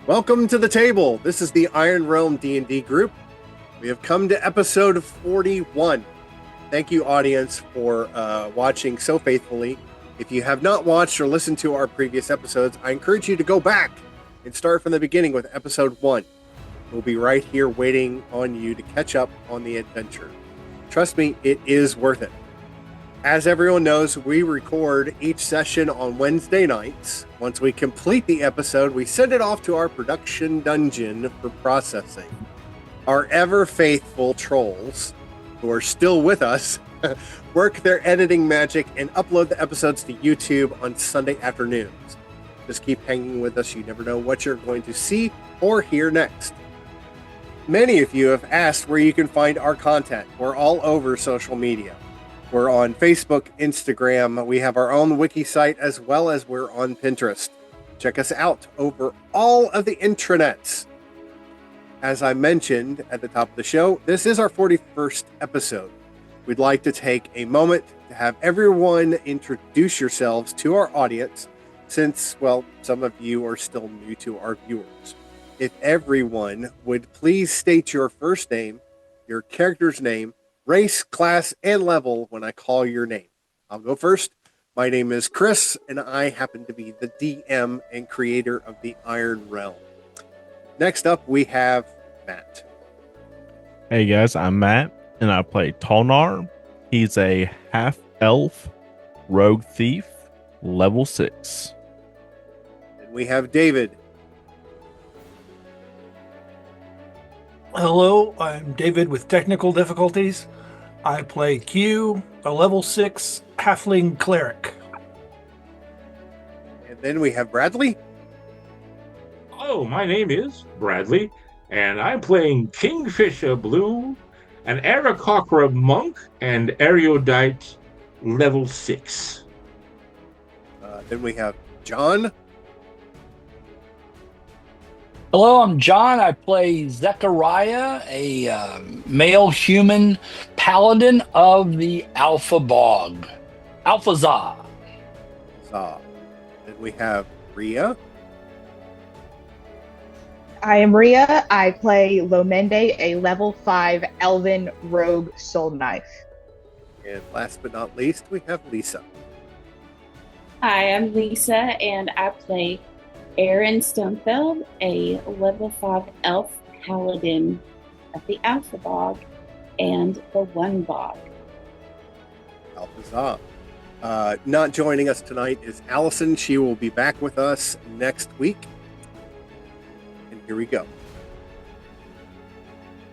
Welcome to the table. This is the Iron Realm D&D group. We have come to episode 41. Thank you, audience, for watching so faithfully. If you have not watched or listened to our previous episodes, I encourage you to go back and start from the beginning with episode 1. We'll be right here waiting on you to catch up on the adventure. Trust me, it is worth it. As everyone knows, we record each session on Wednesday nights. Once we complete the episode, we send it off to our production dungeon for processing. Our ever-faithful trolls, who are still with us, work their editing magic and upload the episodes to YouTube on Sunday afternoons. Just keep hanging with us. You never know what you're going to see or hear next. Many of you have asked where you can find our content. We're all over social media. We're on Facebook, Instagram. We have our own wiki site, as well as we're on Pinterest. Check us out over all of the intranets. As I mentioned at the top of the show, this is our 41st episode. We'd like to take a moment to have everyone introduce yourselves to our audience, since, well, some of you are still new to our viewers. If everyone would please state your first name, your character's name, race, class, and level when I call your name. I'll go first. My name is Chris, and I happen to be the DM and creator of the Iron Realm. Next up, we have Matt. Hey guys, I'm Matt, and I play Tolnar. He's a half-elf rogue thief, level 6. And we have David. Hello, I'm David with technical difficulties. I play Q, a level 6 halfling cleric. And then we have Bradley. Hello, my name is Bradley, and I'm playing Kingfisher Blue, an Aarakocra monk and erudite level 6. Then we have John. Hello, I'm John. I play Zechariah, a male human paladin of the Alpha Bog. Alphazah. Then we have Rhea. I am Rhea. I play Lomende, a level 5 elven rogue soul knife. And last but not least, we have Lisa. Hi, I'm Lisa, and I play Aaron Stonefeld, a level 5 elf paladin of the Alpha Bog and the One Bog. Alphazah. Not joining us tonight is Allison. She will be back with us next week. And here we go.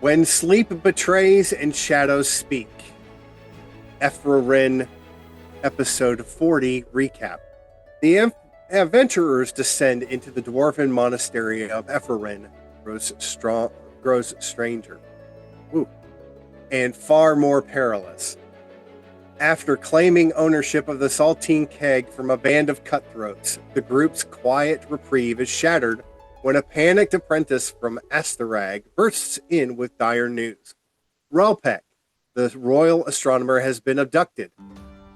When sleep betrays and shadows speak. Er'fro'ren, episode 40 recap. The adventurers descend into the dwarven monastery of Er'fro'ren, grows stranger, and far more perilous. After claiming ownership of the saltine keg from a band of cutthroats, the group's quiet reprieve is shattered when a panicked apprentice from Astarag bursts in with dire news. Relpek, the royal astronomer, has been abducted,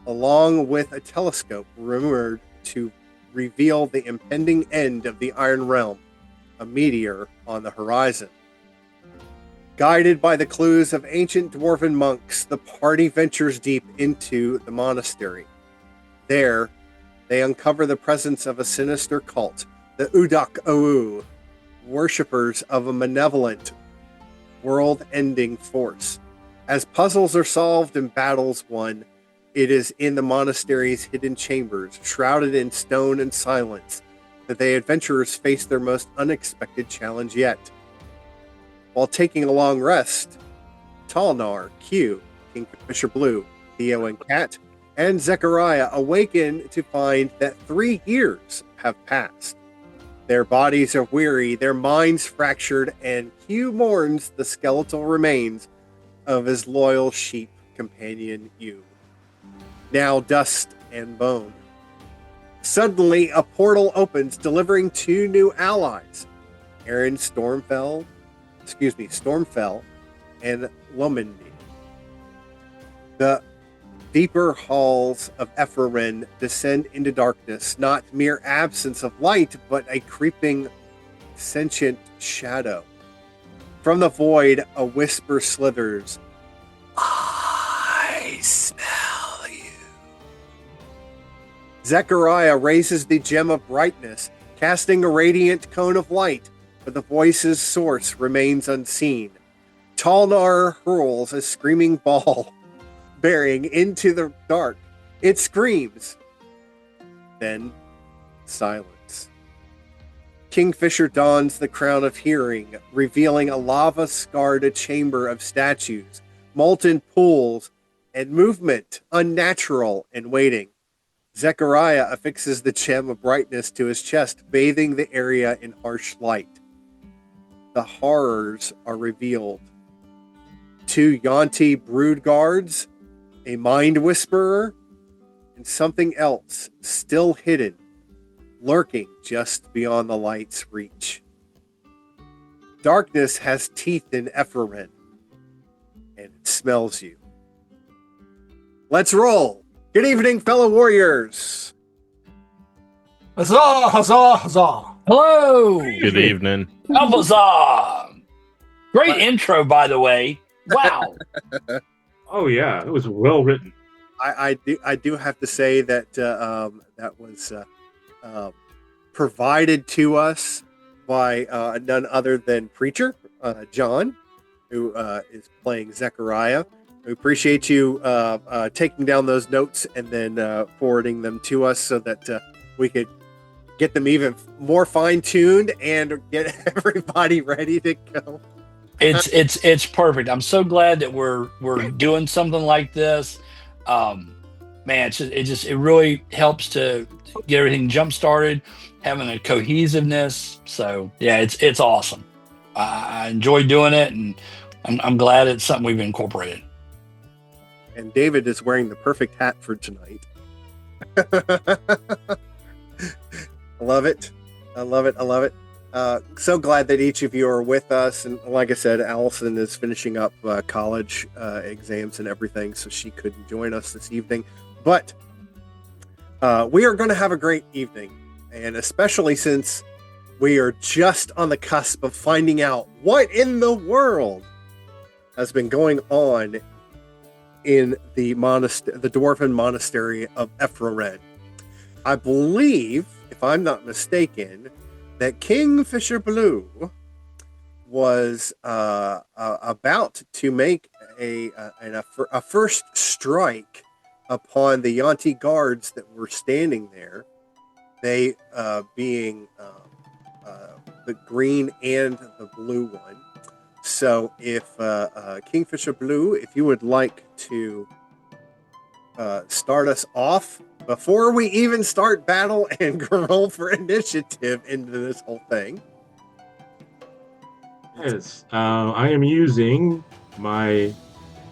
along with a telescope rumored to reveal the impending end of the Iron Realm, a meteor on the horizon. Guided by the clues of ancient dwarven monks, the party ventures deep into the monastery. There, they uncover the presence of a sinister cult, the Udok-Ou, worshippers of a malevolent, world-ending force. As puzzles are solved and battles won, it is in the monastery's hidden chambers, shrouded in stone and silence, that the adventurers face their most unexpected challenge yet. While taking a long rest, Tolnar, Q, Kingfisher Blue, Theo and Kat, and Zechariah awaken to find that 3 years have passed. Their bodies are weary, their minds fractured, and Q mourns the skeletal remains of his loyal sheep companion Yu, now dust and bone. Suddenly, a portal opens, delivering 2 new allies, Aaron Stormfell and Lomende. The deeper halls of Er'fro'ren descend into darkness, not mere absence of light, but a creeping sentient shadow. From the void, a whisper slithers. I smell you. Zechariah raises the gem of brightness, casting a radiant cone of light, but the voice's source remains unseen. Talnar hurls a screaming ball, bearing into the dark. It screams. Then silence. Kingfisher dons the crown of hearing, revealing a lava-scarred chamber of statues, molten pools, and movement unnatural and waiting. Zechariah affixes the gem of brightness to his chest, bathing the area in harsh light. The horrors are revealed. 2 Yuan-ti brood guards, a mind whisperer, and something else still hidden, lurking just beyond the light's reach. Darkness has teeth in Er'fro'ren, and it smells you. Let's roll! Good evening, fellow warriors! Huzzah! Huzzah! Huzzah! Hello, Good evening. Alphazar. Great intro, by the way. Wow. Oh yeah, it was well written. I do have to say that that was provided to us by none other than Preacher John, who is playing Zechariah. We appreciate you taking down those notes and then forwarding them to us so that we could get them even more fine-tuned and get everybody ready to go. It's perfect. I'm so glad that we're doing something like this. Man, it really helps to get everything jump started, having a cohesiveness. So yeah, it's awesome. I enjoy doing it, and I'm glad it's something we've incorporated. And David is wearing the perfect hat for tonight. I love it. I love it. I love it. So glad that each of you are with us. And like I said, Allison is finishing up college exams and everything, so she couldn't join us this evening. But we are going to have a great evening. And especially since we are just on the cusp of finding out what in the world has been going on in the Dwarven Monastery of Er'fro'ren. I believe, if I'm not mistaken, that Kingfisher Blue was about to make a first strike upon the Yuan-ti guards that were standing there. They being the green and the blue one. So if Kingfisher Blue, if you would like to start us off before we even start battle and roll for initiative into this whole thing. Yes, I am using my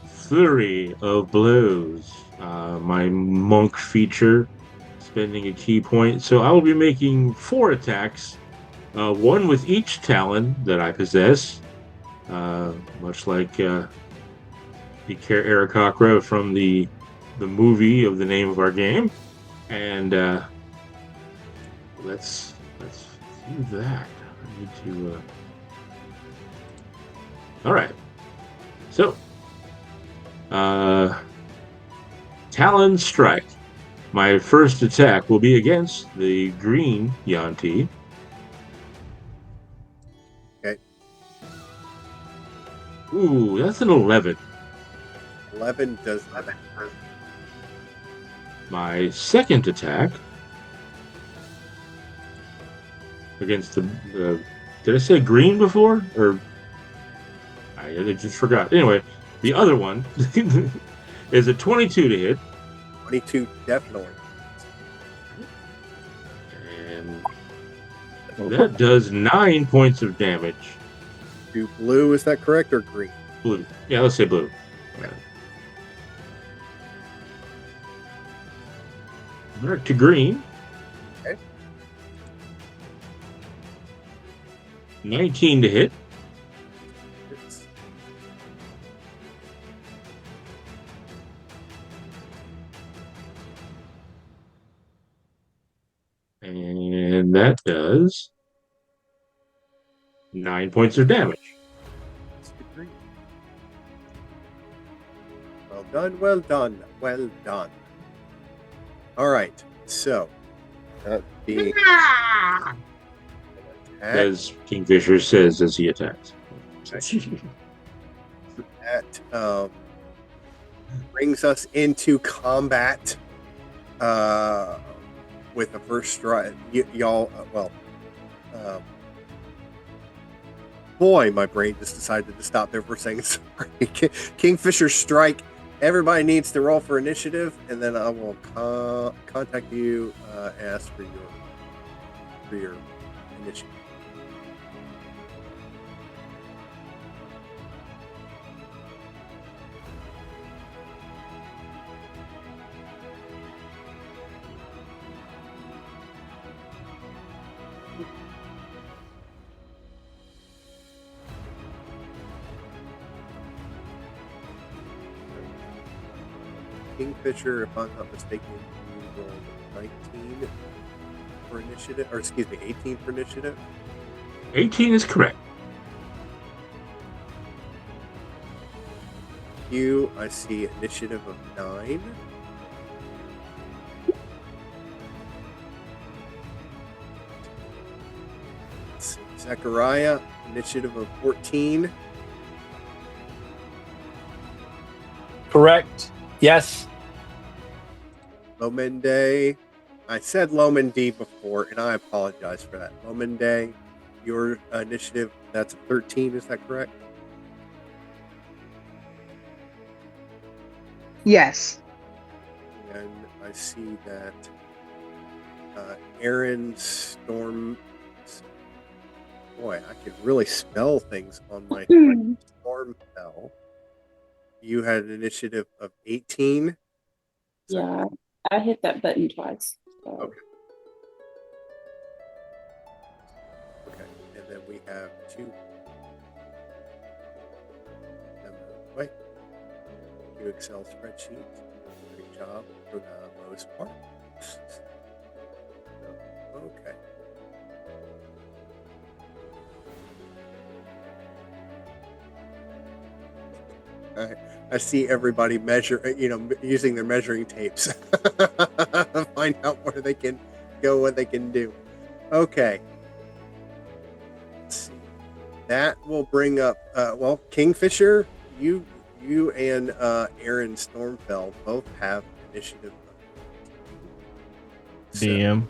Flurry of Blows, my monk feature, spending a key point. So I will be making 4 attacks, 1 with each talon that I possess, much like the Aarakocra from the movie of the name of our game. And let's do that. I need to. All right. So, Talon Strike. My first attack will be against the green Yuan-ti. Okay. Ooh, that's an 11. 11 does. My second attack against the did I say green before, or I just forgot. Anyway, the other one is a 22 to hit. 22 definitely. And that does 9 points of damage. To blue, is that correct, or green? Blue. Yeah, let's say blue. Yeah. Back to green. Okay. 19 to hit. It's And that does 9 points of damage. Well done, well done, well done. All right, so that being an attack, As Kingfisher says as he attacks. that brings us into combat with the first strike. Y'all, boy, my brain just decided to stop there for a second. Sorry. Kingfisher strike. Everybody needs to roll for initiative, and then I will contact you, ask for your initiative. Kingfisher, if I'm not mistaken, you rolled 19 for initiative, or excuse me, 18 for initiative. 18 is correct. You, I see initiative of 9. Zechariah, initiative of 14. Correct. Yes. Lomende, I said Lomende before, and I apologize for that. Lomende, your initiative, that's a 13, is that correct? Yes. And I see that Aaron Storm. Boy, I can really spell things on my Storm spell. You had an initiative of 18. Yeah, I hit that button twice. So. Okay, and then we have 2. Wait. 2 Excel spreadsheets. Great job for the most part. Okay. I see everybody using their measuring tapes. Find out where they can go, what they can do. Okay. Let's see. That will bring up, Kingfisher, you and Aaron Stormfell both have initiative. DM.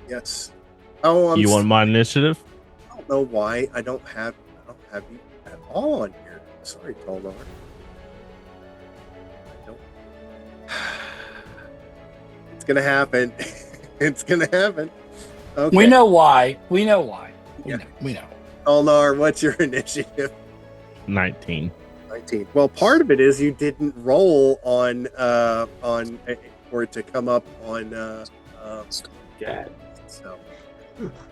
Yes. Oh, You want my initiative? I don't know why I don't have you at all on here. Sorry, Toldar. It's gonna happen. It's gonna happen. Okay. We know why. We know. Tolnar, what's your initiative? 19. 19. Well, part of it is you didn't roll on for it to come up on Yeah. so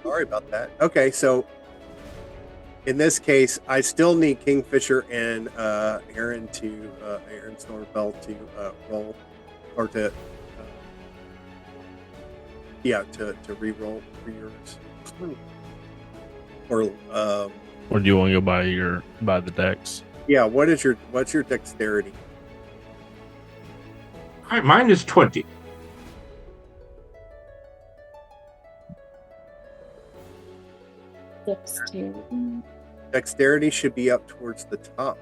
sorry about that. Okay, so in this case, I still need Kingfisher and Aaron Stormfell to roll, or to re-roll for yours. Or Or do you want to go by the decks? yeah, what's your dexterity? All right, mine is 20. Dexterity should be up towards the top.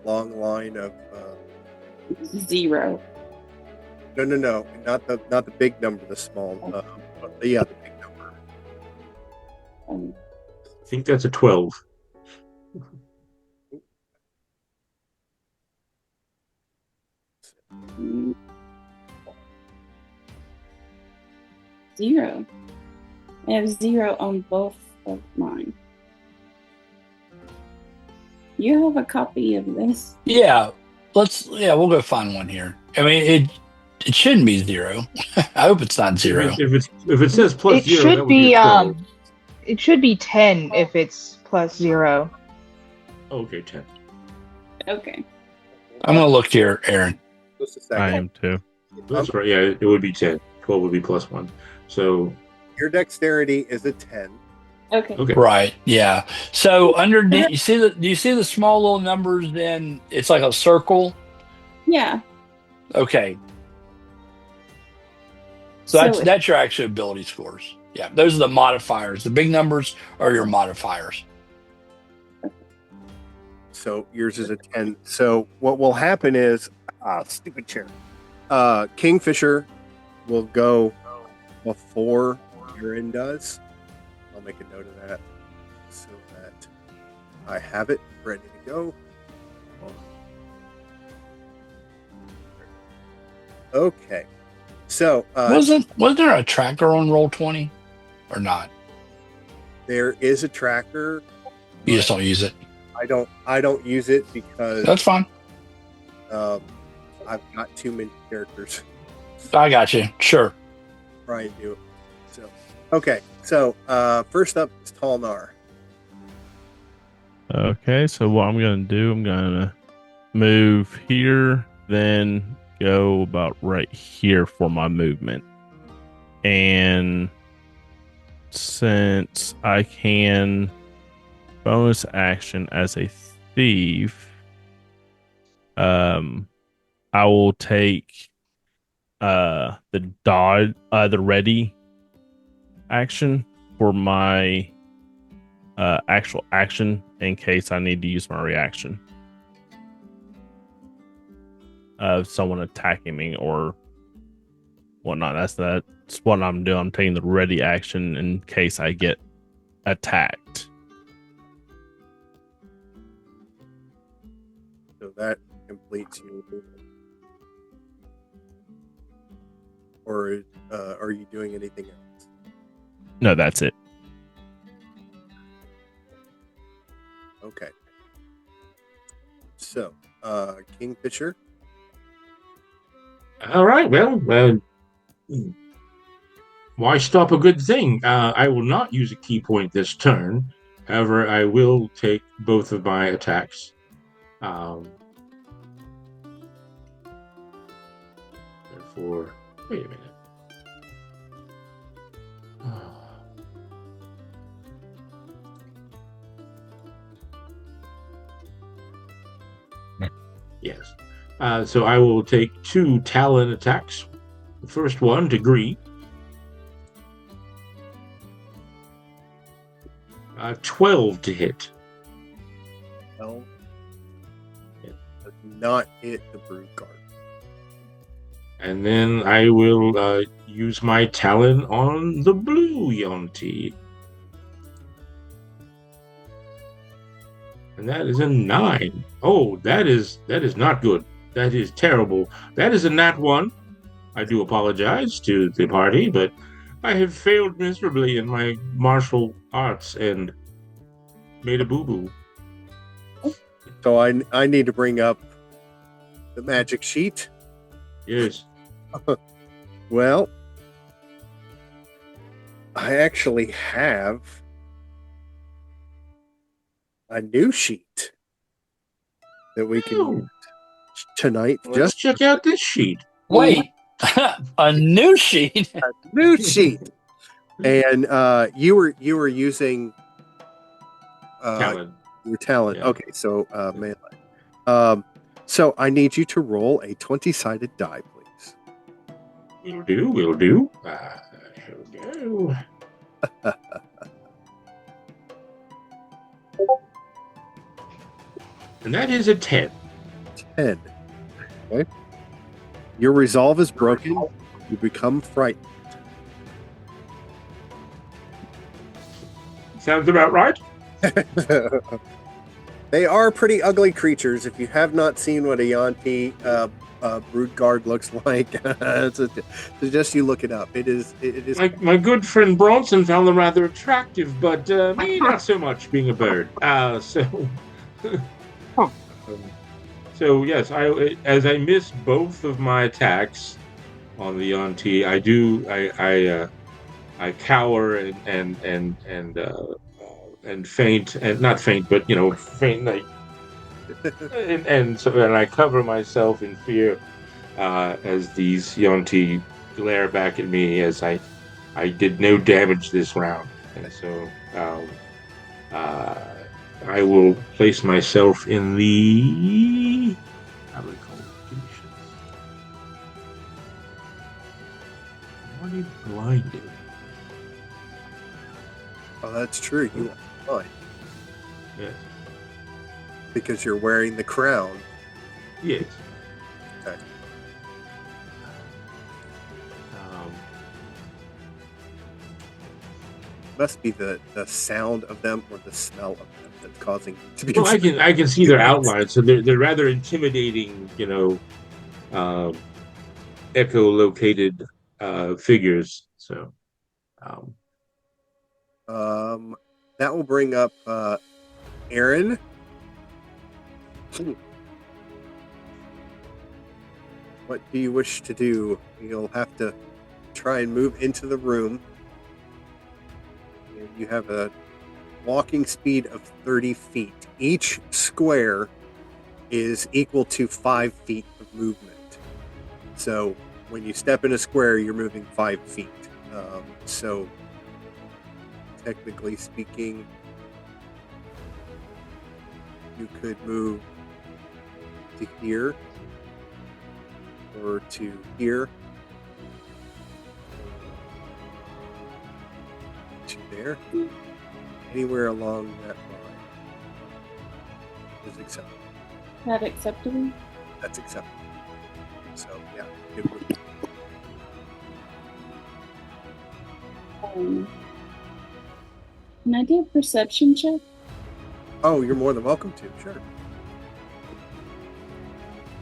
Long line of 0. no, not the big number, the small. The big number. I think that's a 12. Zero. I have 0 on both of mine. You have a copy of this? Yeah. We'll go find one here. I mean, it shouldn't be 0. I hope it's not 0. If it says plus It 0, should that would be a 12. it should be 10 if it's plus 0. Okay, 10. Okay. I'm gonna look here, Aaron. Just a second. I am too. That's right. Yeah, it would be 10. 12 would be plus 1. So Your dexterity is a 10. Okay. Okay. Right. Yeah. So underneath, do you see the small little numbers? Then it's like a circle. Yeah. Okay. So So that's your actual ability scores. Yeah. Those are the modifiers. The big numbers are your modifiers. So yours is a 10. So what will happen is, stupid chair. Kingfisher will go before Aaron does. I'll make a note of that so that I have it ready to go. Okay. So wasn't there a tracker on Roll20 or not? there is a tracker. You just don't use it. I don't use it because That's fine. I've got too many characters. I got you. Sure. Try and do it. So okay. So first up is Talnar. Okay, so what I'm gonna do, I'm gonna move here, then go about right here for my movement. And since I can bonus action as a thief, I will take the ready action for my actual action in case I need to use my reaction of someone attacking me or whatnot. That's what I'm doing. I'm taking the ready action in case I get attacked. So that completes your movement. Or are you doing anything else? No, that's it. Okay. So, Kingfisher. All right. Well, why stop a good thing? I will not use a key point this turn. However, I will take both of my attacks. Therefore, wait a minute. Yes. So I will take 2 Talon attacks. The first one to Gree. 12 to hit. No. It does not hit the Brood Guard. And then I will use my Talon on the blue Yonti. And that is a 9. Oh, that is not good. That is terrible. That is a nat 1. I do apologize to the party, but I have failed miserably in my martial arts and made a boo-boo. So I need to bring up the magic sheet. Yes. Well, I actually have a new sheet that we can Oh. use tonight. Let's check out this sheet. Wait. A new sheet. A new sheet. And you were using Talon. your talent. Yeah. Okay, so melee. So I need you to roll a 20-sided die, please. Will do. Here we go. And that is a 10. 10. Okay. Your resolve is broken. You become frightened. Sounds about right. They are pretty ugly creatures. If you have not seen what a Yonti Brood Guard looks like, suggest you look it up. It is. My good friend Bronson found them rather attractive, but me not so much, being a bird. So yes, as I miss both of my attacks on the Yonti, I cower and faint, and not faint, but faint like, and I cover myself in fear as these Yonti glare back at me as I did no damage this round. And so I will place myself in the how do we call it? Conditions. I'm already blinded. Oh, that's true. You are blind Yes. because you're wearing the crown. Yes. Okay. Must be the sound of them or the smell of them that's causing you to be. Well, I can see their outlines, so they're rather intimidating, echolocated figures. So, that will bring up Aaron. What do you wish to do? You'll have to try and move into the room. And you have a walking speed of 30 feet. Each square is equal to 5 feet of movement. So when you step in a square, you're moving 5 feet. So technically speaking, you could move to here or to here to there. Anywhere along that line is acceptable. That acceptable? That's acceptable. So yeah, good move. Can I do a perception check? Oh, you're more than welcome to. Sure.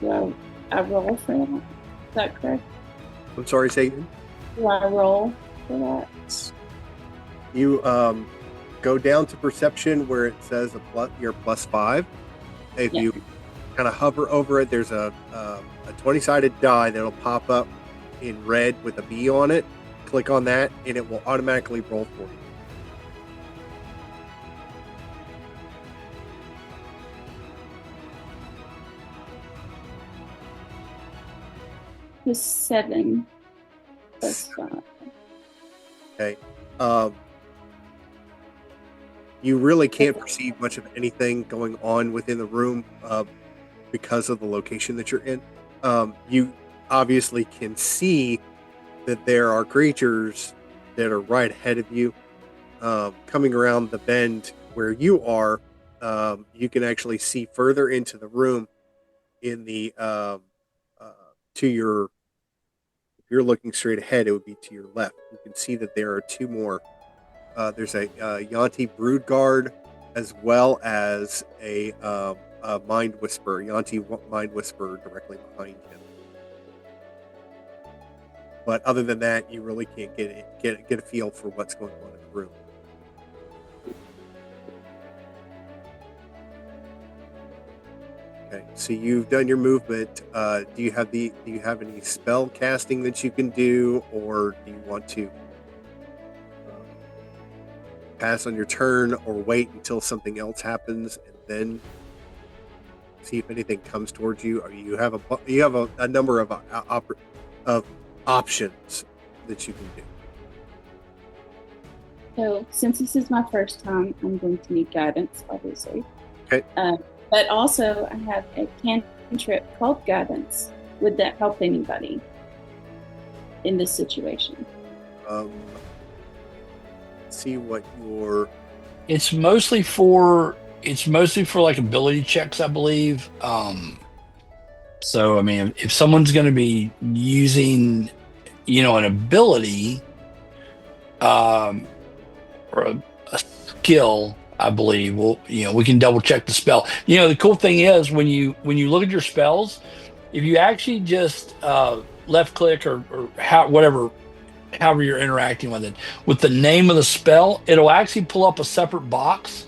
Do I roll for that? Is that correct? I'm sorry, Satan. Do I roll for that? You go down to perception where it says you're +5. If Yeah. you kind of hover over it, there's a 20-sided die that'll pop up in red with a B on it. Click on that, and it will automatically roll for you. Plus 7 plus 5. Okay. You really can't perceive much of anything going on within the room because of the location that you're in. You obviously can see that there are creatures that are right ahead of you. Coming around the bend where you are, you can actually see further into the room in the to your, if you're looking straight ahead, it would be to your left. You can see that there are two more. There's a Yanti Brood Guard, as well as a Mind Whisperer, Yanti Mind Whisperer directly behind him. But other than that, you really can't get a feel for what's going on in the room. Okay, so you've done your movement. Do you have any spell casting that you can do, or do you want to pass on your turn, or wait until something else happens and then see if anything comes towards you? Or you have a number of options that you can do. So, since this is my first time, I'm going to need guidance, obviously. Okay. But also, I have a cantrip called Guidance. Would that help anybody in this situation? See what your It's mostly for like ability checks, I believe. So I mean, if someone's going to be using, an ability, or a skill, I believe, we can double check the spell. The cool thing is when you look at your spells, if you actually just left click or however you're interacting with it, with the name of the spell, it'll actually pull up a separate box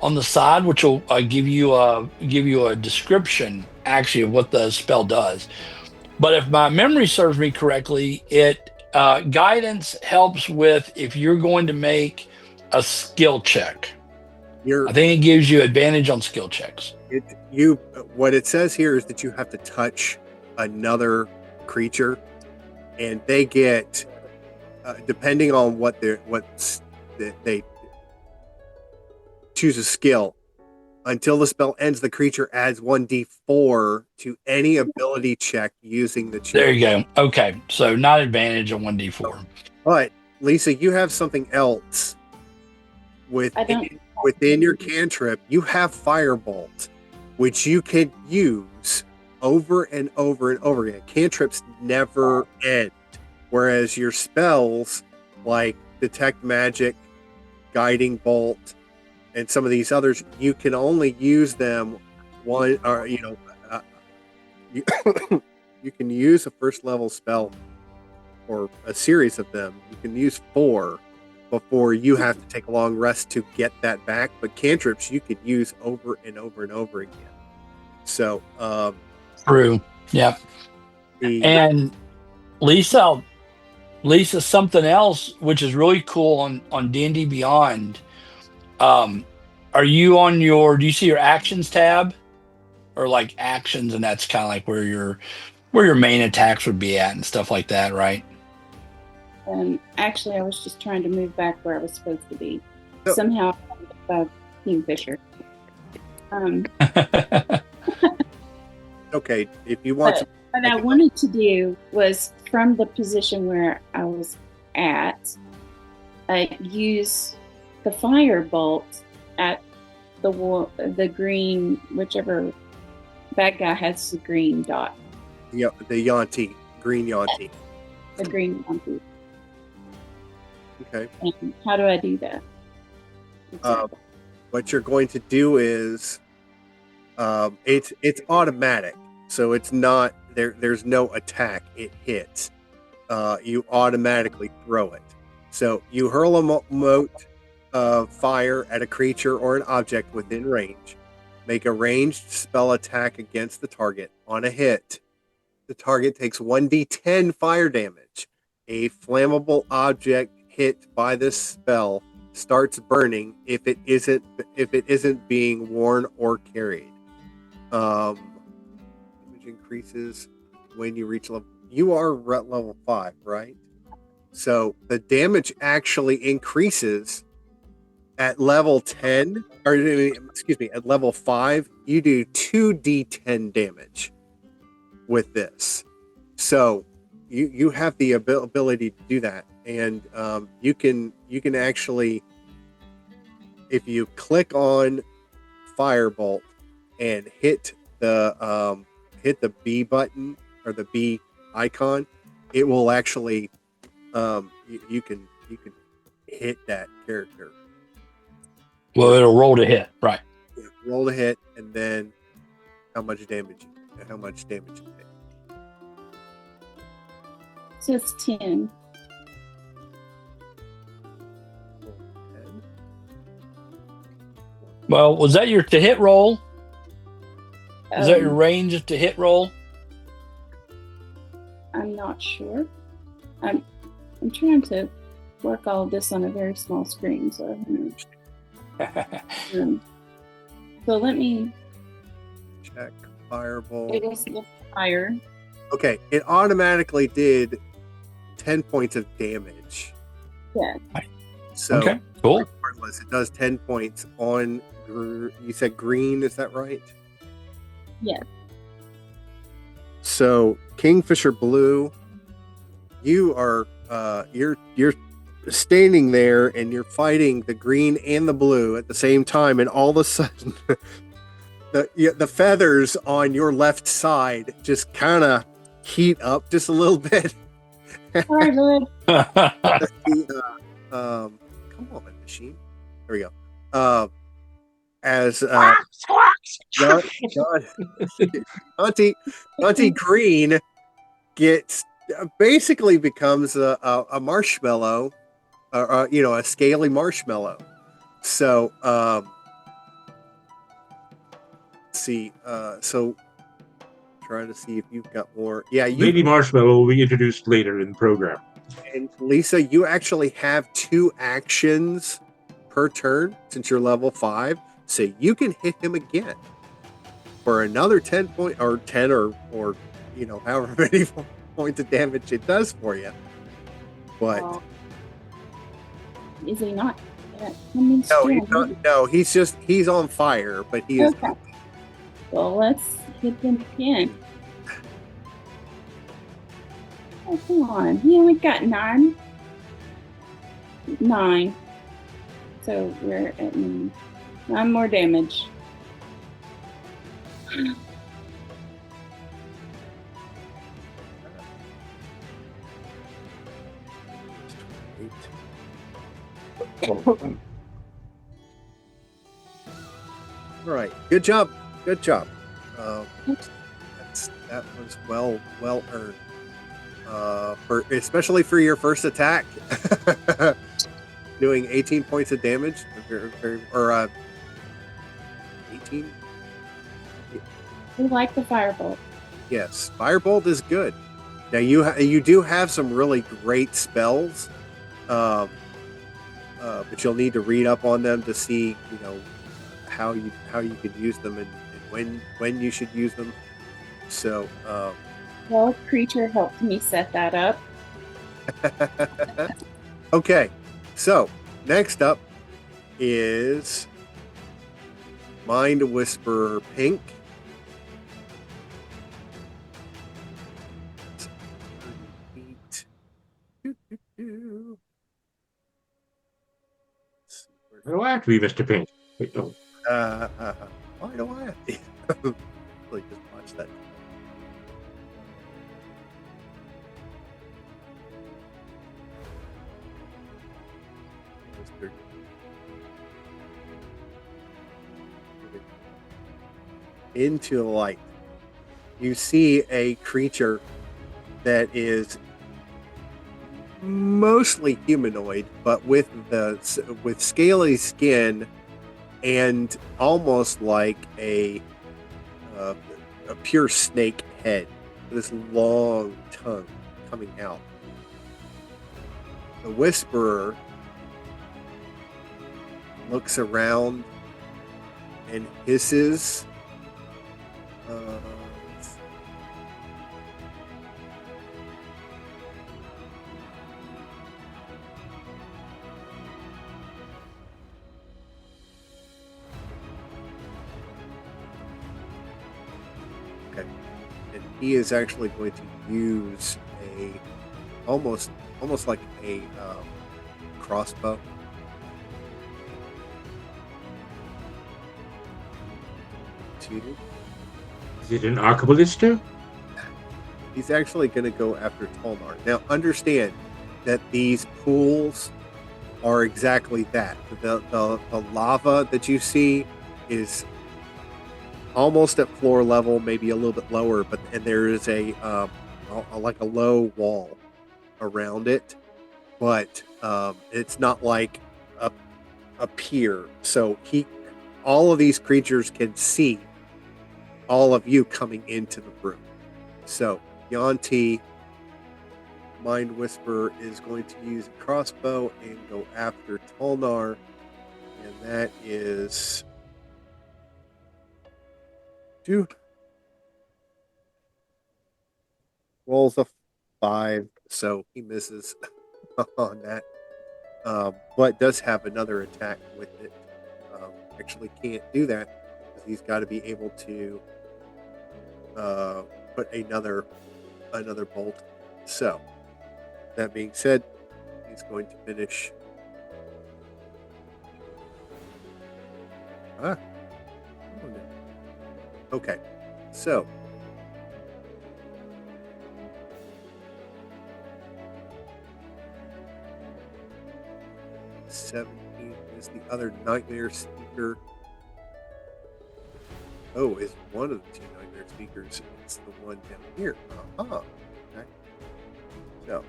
on the side, which will give you a description actually of what the spell does. But if my memory serves me correctly, guidance helps with if you're going to make a skill check. I think it gives you advantage on skill checks. What it says here is that you have to touch another creature, and they get depending on what they choose a skill. Until the spell ends, the creature adds 1d4 to any ability check using the cheat. There you go. Okay, so not advantage on 1d4. But Lisa, you have something else within your cantrip. You have Firebolt, which you can use over and over and over again. Cantrips never end, whereas your spells like Detect Magic, Guiding Bolt, and some of these others, you can only use them one, or you can use a first level spell or a series of them. You can use 4 before you have to take a long rest to get that back. But cantrips you could use over and over and over again. So True. Yep. And Lisa, something else which is really cool on D&D Beyond. Are you on do you see your actions tab, or like actions, and that's kind of like where your main attacks would be at and stuff like that, right? Actually, I was just trying to move back where I was supposed to be. Oh. Somehow, Kingfisher. Okay, if you want to. What I wanted to do was, from the position where I was at, use the firebolt at the green, whichever bad guy has the green dot. Yeah, the Yanti, green Yanti. The green Yanti. Okay. And how do I do that? What you're going to do is, it's automatic, so it's not there. There's no attack. It hits. You automatically throw it. So you hurl a mote of fire at a creature or an object within range. Make a ranged spell attack against the target. On a hit, the target takes 1d10 fire damage. A flammable object hit by this spell starts burning if it isn't being worn or carried. Damage increases when you reach level. You are at level 5, right? So the damage actually increases at level 10, or excuse me, at level 5, you do 2d10 damage with this. So you have the ability to do that, and you can actually, if you click on Firebolt and hit the B button or the B icon, it will actually you can hit that character. Well, it'll roll to hit, right? Yeah, roll to hit, and then how much damage you take. So it's 10. Well, was that your to hit roll? Is that your range to hit roll? I'm not sure. I'm trying to work all of this on a very small screen, so so let me check Firebolt. It was the fire. Okay, it automatically did 10 points of damage. Yeah. So okay, cool. Regardless, it does 10 points on. You said green, is that right? Yeah. So Kingfisher Blue, you are you're standing there and you're fighting the green and the blue at the same time, and all of a sudden the feathers on your left side just kind of heat up just a little bit. Sorry, Lord. Come on, machine. There we go. As John, Auntie Green gets basically becomes a marshmallow, a scaly marshmallow. So let's see. So trying to see if you've got more. Yeah, Lady Marshmallow will be introduced later in the program. And Lisa, you actually have 2 actions per turn since you're level 5, so you can hit him again for another 10 point or 10 or however many points of damage it does for you. But Is he not? Let me No, still- he's not, no, he's on fire, but he is. Okay. Well, let's hit them again. Oh, come on. He only got 9. 9. So we're at 9. 9 more damage. All right, good job, good job. That was well earned. For especially for your first attack, doing 18 points of damage, or 18. We like the firebolt. Yes, firebolt is good. Now you do have some really great spells, but you'll need to read up on them to see how you could use them and when you should use them. So Well, creature helped me set that up. okay, so next up is Mind Whisperer Pink. Why do I have to be Mr. Pink? Wait, oh. Why do I have to? Really just watch that. Into the light, you see a creature that is mostly humanoid, but with scaly skin and almost like a pure snake head, this long tongue coming out. The Whisperer looks around and hisses. Okay, and he is actually going to use a almost like a crossbow. Is it an arquebalister? He's actually going to go after Tolnar. Now, understand that these pools are exactly that. The lava that you see is almost at floor level, maybe a little bit lower, and there is a like a low wall around it, but it's not like a pier. So all of these creatures can see all of you coming into the room. So Yanti, Mind Whisperer, is going to use a crossbow and go after Tolnar, and that is 2. Rolls a 5, so he misses on that. But does have another attack with it. Actually can't do that because he's got to be able to put another bolt. So that being said, he's going to finish. Okay, so is the other Nightmare Speaker. Oh, is one of the 2 Nightmare Speakers. It's the one down here. Okay. So.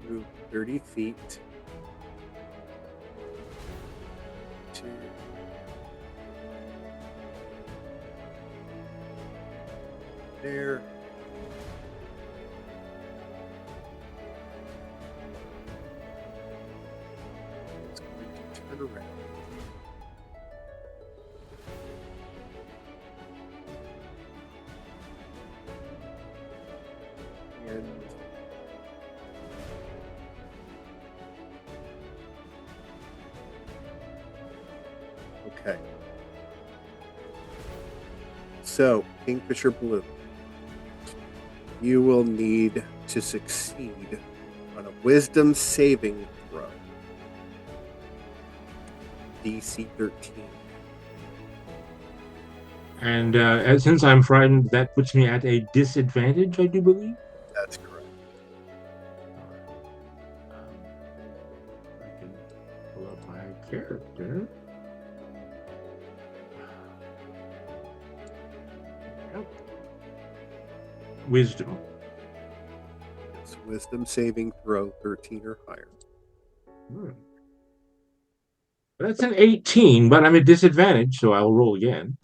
Move 30 feet. To there. Around. And Okay. So, Kingfisher Blue, you will need to succeed on a wisdom saving throw. DC 13. And since I'm frightened, that puts me at a disadvantage, I do believe. That's correct. I can pull up my character. Yep. Wisdom. It's wisdom saving throw 13 or higher. That's an 18, but I'm at disadvantage, so I'll roll again.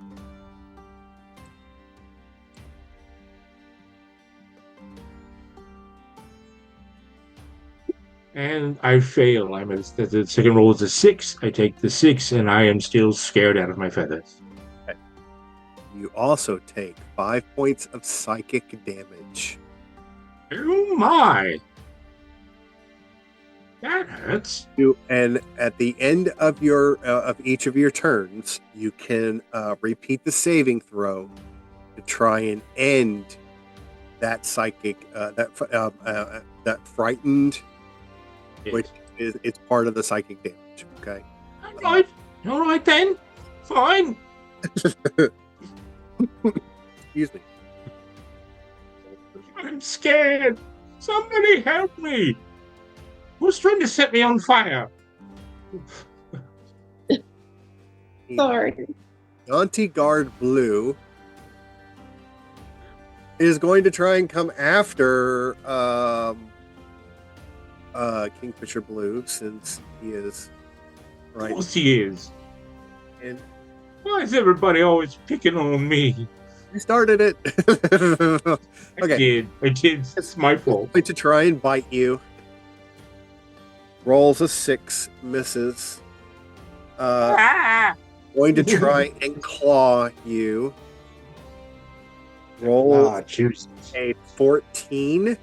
And I fail. The second roll is a 6. I take the 6, and I am still scared out of my feathers. Okay. You also take 5 points of psychic damage. Oh my! That hurts. And at the end of each of your turns, you can repeat the saving throw to try and end that psychic that frightened, Yes. which is it's part of the psychic damage. Okay. All right then. Fine. Excuse me. I'm scared. Somebody help me. Who's trying to set me on fire? Sorry. Auntie Guard Blue is going to try and come after Kingfisher Blue, since he is Of right. course he is. And Why is everybody always picking on me? you started it. Okay. I did. It's my fault. Going to try and bite you. Rolls a 6, misses. Ah! Going to try and claw you. Roll Ah, Jesus. a 14.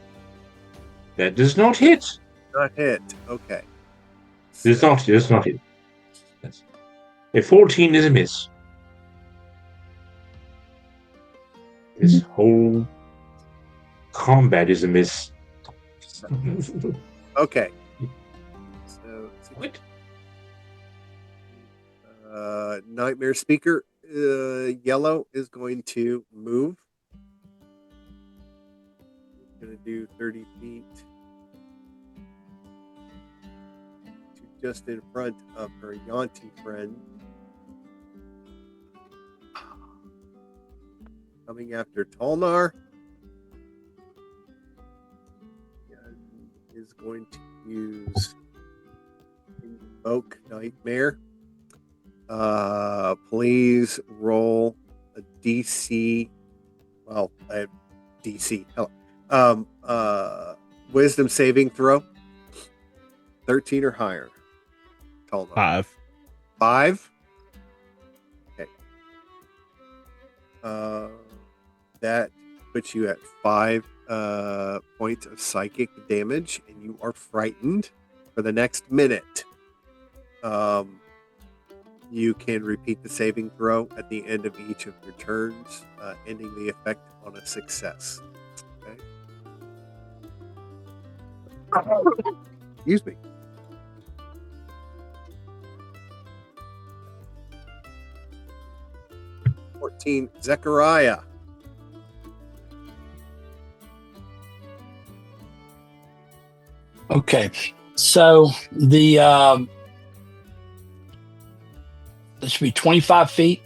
That does not hit. Not hit. Okay. Does not hit. Yes. A 14 is a miss. This whole combat is a miss. Okay. So, What? Nightmare Speaker Yellow is going to move. He's going to do 30 feet to just in front of her Yanti friend. Coming after Tolnar. Is going to use Invoke Nightmare. Please roll a DC. Well, DC. Wisdom saving throw. 13 or higher. Tolnar. 5. 5. Okay. That puts you at 5 points of psychic damage, and you are frightened for the next minute. You can repeat the saving throw at the end of each of your turns, ending the effect on a success. Okay. Excuse me. Zechariah. Okay, so the this should be 25 feet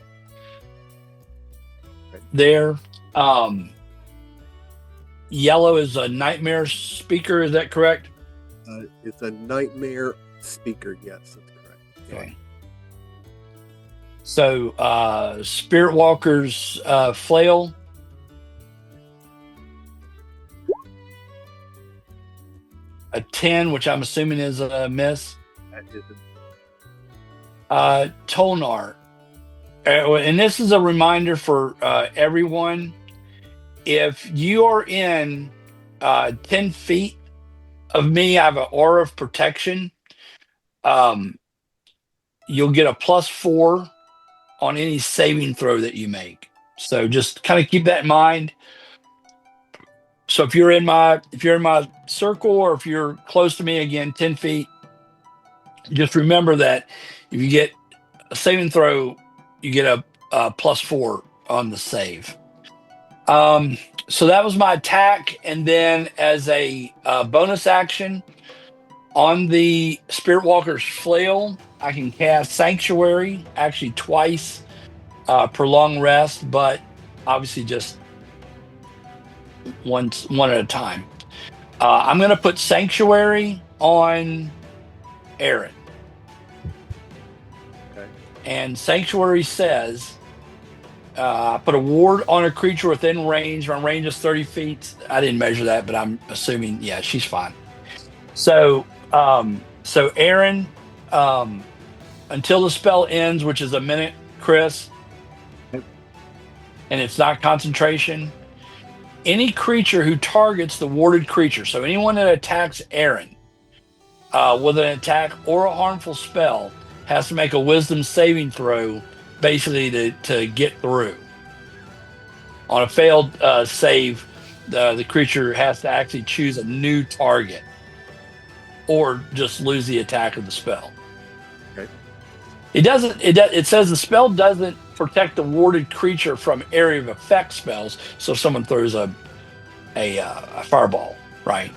there. Yellow is a nightmare speaker. Is that correct? It's a nightmare speaker. Yes, that's correct. Okay. So Spirit Walker's flail. A 10, which I'm assuming is a miss. That is Tolnar. And this is a reminder for everyone. If you are in 10 feet of me, I have an aura of protection. You'll get a +4 on any saving throw that you make. So just kind of keep that in mind. So if you're in my circle, or if you're close to me, again 10 feet, just remember that if you get a saving throw, you get a +4 on the save. So that was my attack, and then as a bonus action on the Spirit Walker's flail, I can cast Sanctuary actually twice per long rest, but obviously just one at a time. I'm going to put Sanctuary on Aaron. Okay. And Sanctuary says, put a ward on a creature within range. My range is 30 feet. I didn't measure that, but I'm assuming, yeah, she's fine. So, Aaron, until the spell ends, which is a minute, Chris, and it's not concentration, any creature who targets the warded creature, so anyone that attacks Aaron with an attack or a harmful spell, has to make a wisdom saving throw, basically to get through. On a failed save, the creature has to actually choose a new target, or just lose the attack of the spell. Okay. It says the spell doesn't protect the warded creature from area of effect spells. So if someone throws a fireball, right?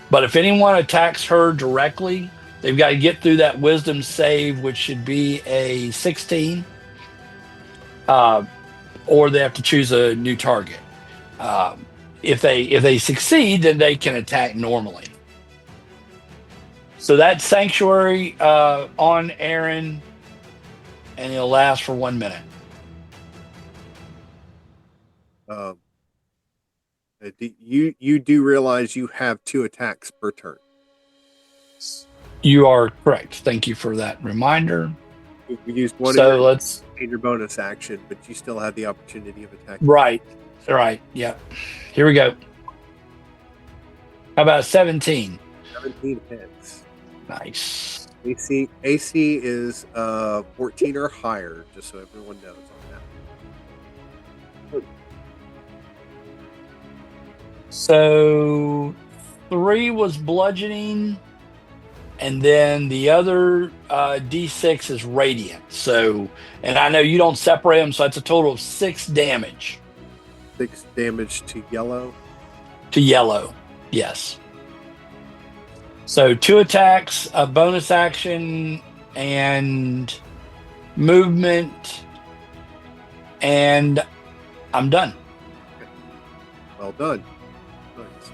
But if anyone attacks her directly, they've got to get through that wisdom save, which should be a 16, or they have to choose a new target. If they succeed, then they can attack normally. So that's Sanctuary on Aaron, and it'll last for 1 minute. You do realize you have 2 attacks per turn. You are correct. Thank you for that reminder. You used one So of let's. your bonus action, but you still have the opportunity of attacking. Right. Yeah. Here we go. How about 17? 17 hits. Nice. AC is 14 or higher, just so everyone knows on that. So 3 was bludgeoning, and then the other D6 is radiant. So, and I know you don't separate them, so that's a total of 6 damage. 6 damage to yellow. To yellow, yes. So 2 attacks, a bonus action, and movement, and I'm done. Okay. Well done. Nice.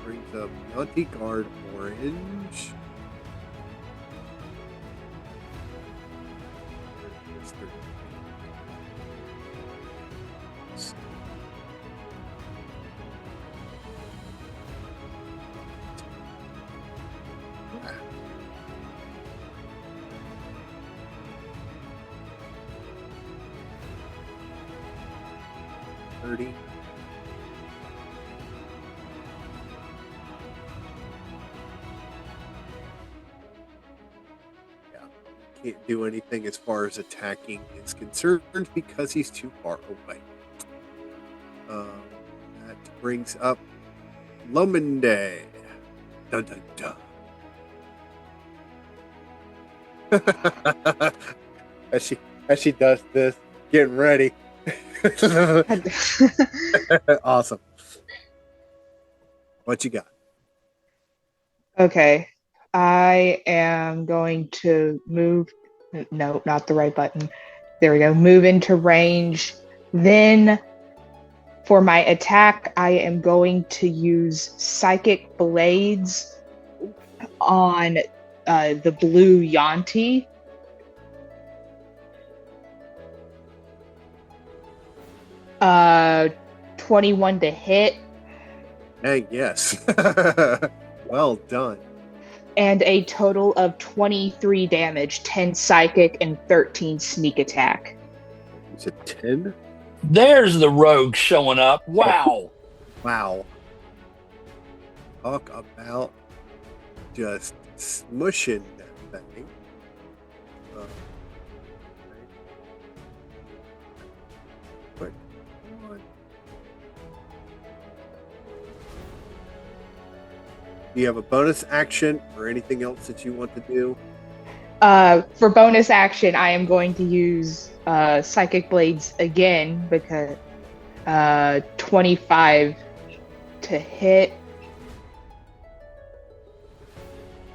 Brings up Yanti Guard Orange. $30. Yeah, can't do anything as far as attacking is concerned because he's too far away. That brings up Lomende. Dun dun dun. as she does this, getting ready. Awesome. What you got? Okay. I am going to move. No, not the right button. There we go. Move into range. Then for my attack, I am going to use Psychic Blades on the blue Yanti. Uh, 21 to hit. Hey, yes. Well done. And a total of 23 damage, 10 psychic and 13 sneak attack. Is it 10? There's the rogue showing up. Wow. Wow. Talk about just smushing that thing. Okay. Quick. Come on. Do you have a bonus action or anything else that you want to do? For bonus action, I am going to use Psychic Blades again because 25 to hit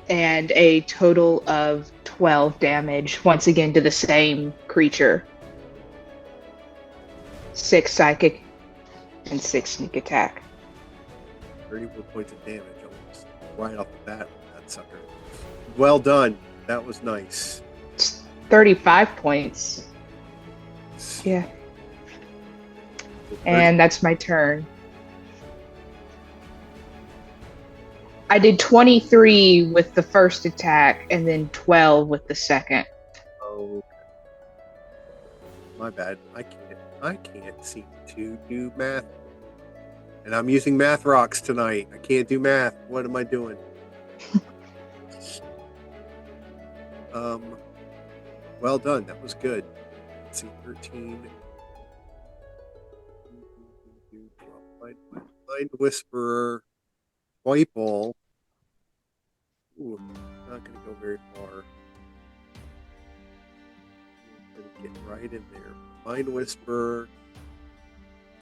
and a total of 12 damage once again to the same creature. 6 psychic and 6 sneak attack. 34 points of damage almost right off the bat with that sucker. Well done. That was nice. 35 points. Yeah. And that's my turn. I did 23 with the first attack and then 12 with the second. Oh, my bad. I can't seem to do math. And I'm using math rocks tonight. I can't do math. What am I doing? Well done. That was good. Let's see, 13. Blind Whisperer. White Ball. Ooh, not going to go very far. I'm going to get right in there. Mind Whisperer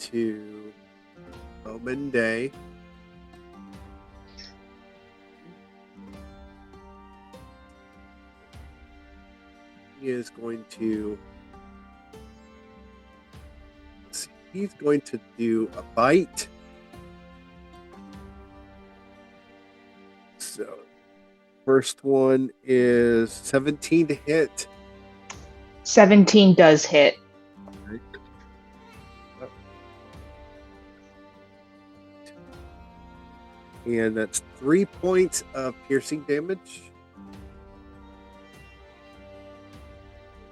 to Omen Day. He is going to. Let's see. He's going to do a bite. So, first one is 17 to hit. 17 does hit. Right. And that's 3 points of piercing damage.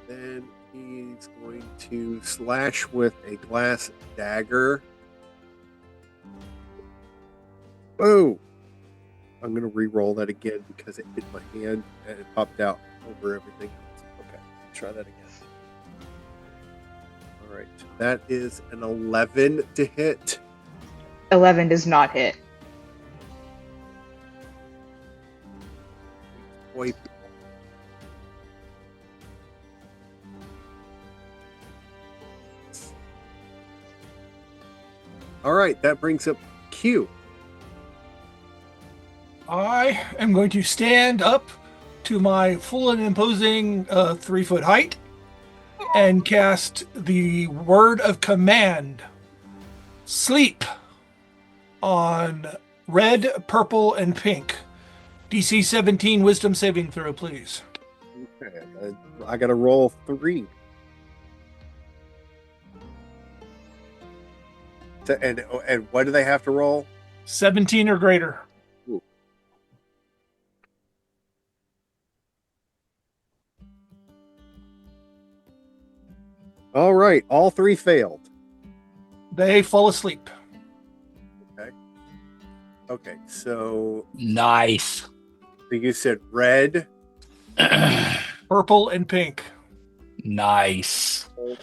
Then he's going to slash with a glass dagger. Oh! I'm going to re-roll that again because it hit my hand and it popped out over everything. Okay, try that again. All right, that is an 11 to hit. 11 does not hit. Wait. All right, that brings up Q. I am going to stand up to my full and imposing 3-foot height and cast the word of command, sleep, on red, purple, and pink. DC 17 wisdom saving throw, please. Okay, I got to roll 3. And what do they have to roll? 17 or greater. Ooh. All right, all 3 failed. They fall asleep. Okay, so Nice. you said red. Purple and pink. Nice. Okay.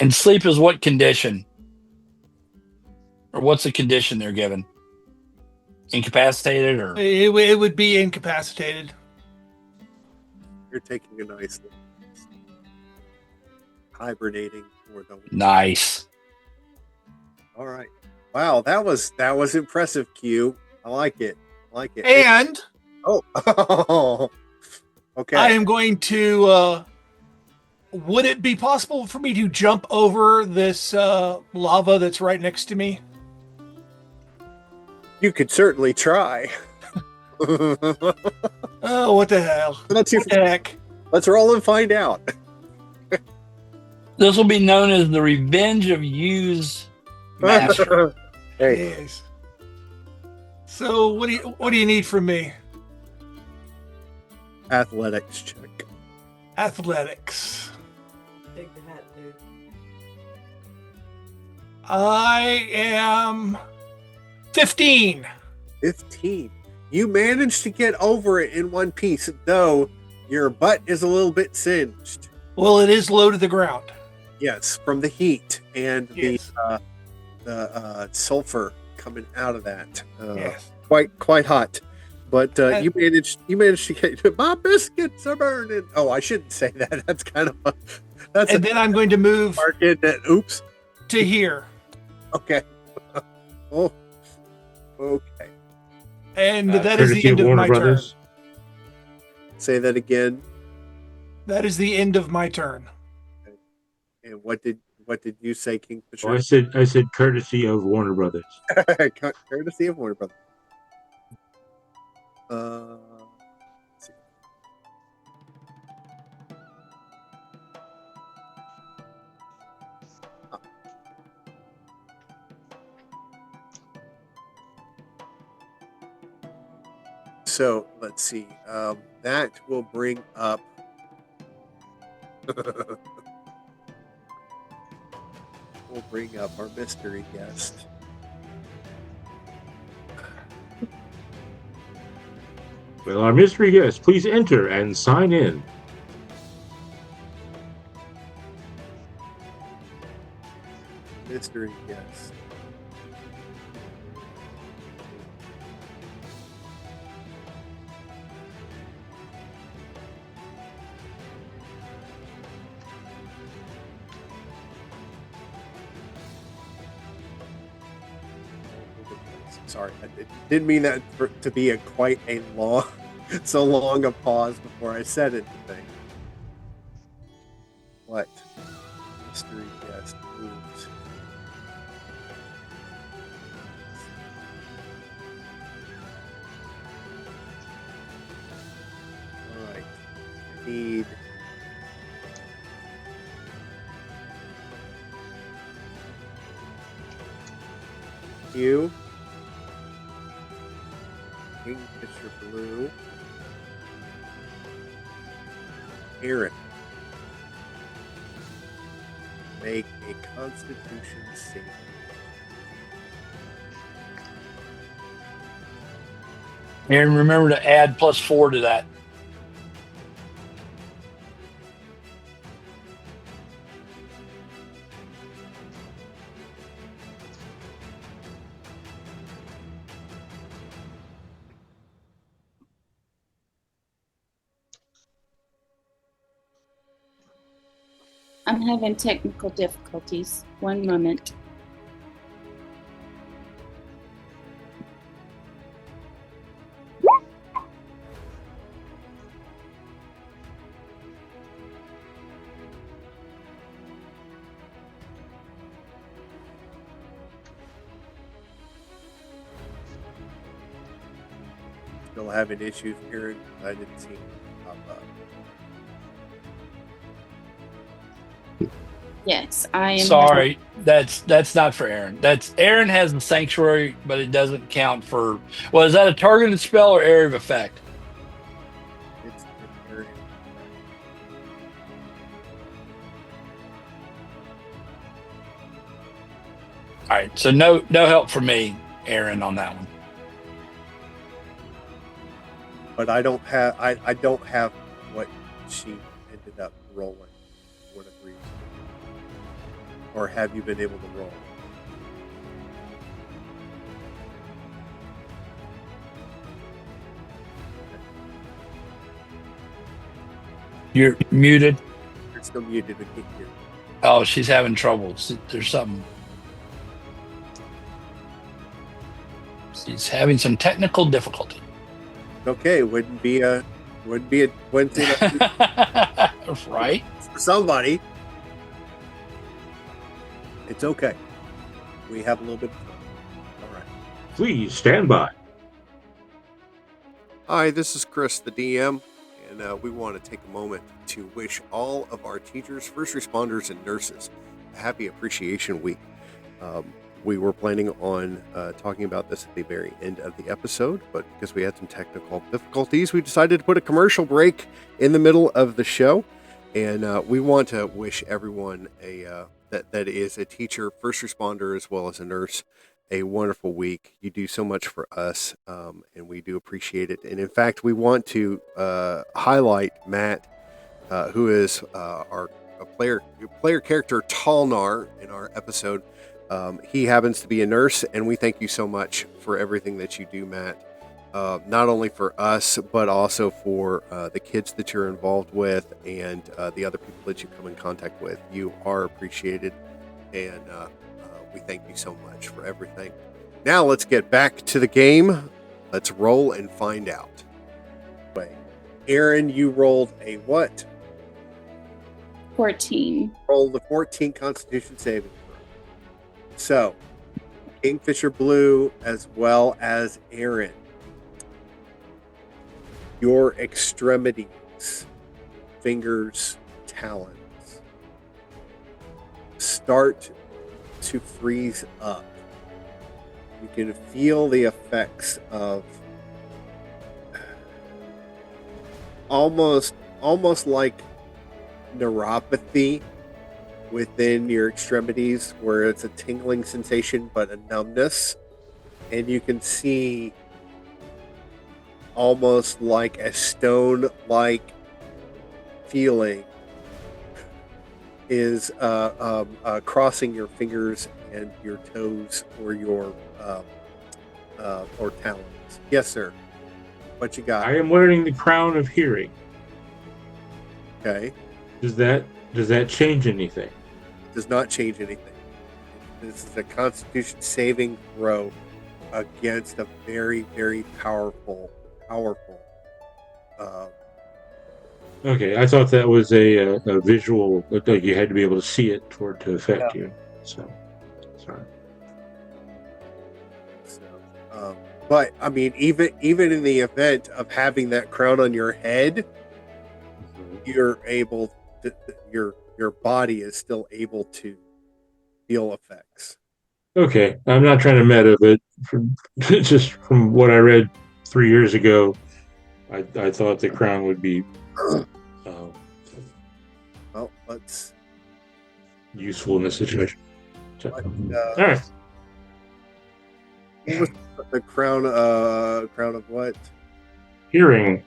And sleep is what condition? Or what's the condition they're given? Incapacitated or? It would be incapacitated. You're taking a nice little hibernating for them. Nice. All right. Wow, that was impressive, Q. I like it. And Oh. Okay. I am going to. Would it be possible for me to jump over this lava that's right next to me? You could certainly try. Oh, what the hell? What the heck? Let's roll and find out. This will be known as the Revenge of Use Master. Hey, Yes. So what do you need from me? athletics check. Athletics. Take the hat, dude. I am 15. 15. You managed to get over it in one piece, though your butt is a little bit singed. Well, it is low to the ground. Yes, from the heat and Yes. the sulfur coming out of that. Yes. Quite hot. But you managed to get my biscuits are burning. Oh, I shouldn't say that. That's kind of And then I'm going to move market that. Oops. to here. Okay. Oh. Okay. And that is courtesy the end of Warner my Brothers. Say that again. turn. That is the end of my turn. And what did you say, Kingfisher? Oh, I said courtesy of Warner Brothers. Courtesy of Warner Brothers. Let's see. So let's see. That will bring up. We'll bring up our mystery guest. Well, our mystery guest, please enter and sign in. Mystery guest. Sorry, I didn't mean that to be quite a long, so long a pause before I said anything. What? Mystery guest moves. All right. I need. You. Kingfisher Blue. Aaron. Make a Constitution save. And remember to add +4 to that. I'm having technical difficulties. One moment. Still having issues, Aaron? I didn't see it pop up. Yes, I am. Sorry, that's not for Aaron. That's Aaron has the sanctuary, but it doesn't count for. Well, is that a targeted spell or area of effect? It's an area. All right, so no help for me, Aaron, on that one. But I don't have what she ended up rolling for whatever reason. Or have you been able to roll? You're muted. You're still muted. We can't hear you. Oh, she's having trouble. There's something. She's having some technical difficulty. Okay, wouldn't be a Wednesday night Right? for somebody. It's okay. We have a little bit of fun. All right. Please stand by. Hi, this is Chris, the DM, and we want to take a moment to wish all of our teachers, first responders, and nurses a happy Appreciation Week. We were planning on talking about this at the very end of the episode, but because we had some technical difficulties, we decided to put a commercial break in the middle of the show. And we want to wish everyone that is a teacher, first responder, as well as a nurse, a wonderful week. You do so much for us, and we do appreciate it. And in fact, we want to highlight Matt, who is our player character Talnar in our episode. He happens to be a nurse, and we thank you so much for everything that you do, Matt. Not only for us, but also for the kids that you're involved with and the other people that you come in contact with. You are appreciated, and we thank you so much for everything. Now let's get back to the game. Let's roll and find out. Wait, Aaron, you rolled a what? 14. Rolled the 14 Constitution saving throw. So, Kingfisher Blue as well as Aaron. Your extremities, fingers, talons, start to freeze up. You can feel the effects of almost like neuropathy within your extremities, where it's a tingling sensation but a numbness, and you can see almost like a stone-like feeling is crossing your fingers and your toes or your or talons. Yes, sir. What you got? I am wearing the crown of hearing. Okay. Does that change anything? Does not change anything. This is a Constitution saving throw against a very, very powerful. Okay, I thought that was a visual. Like you had to be able to see it for it to affect you. So, sorry. So, but I mean, even in the event of having that crown on your head, you're able to, your body is still able to feel effects. Okay, I'm not trying to meta, but just from what I read 3 years ago, I thought the crown would be Well, let's useful in this situation. So, all right. What was the crown of what? Hearing.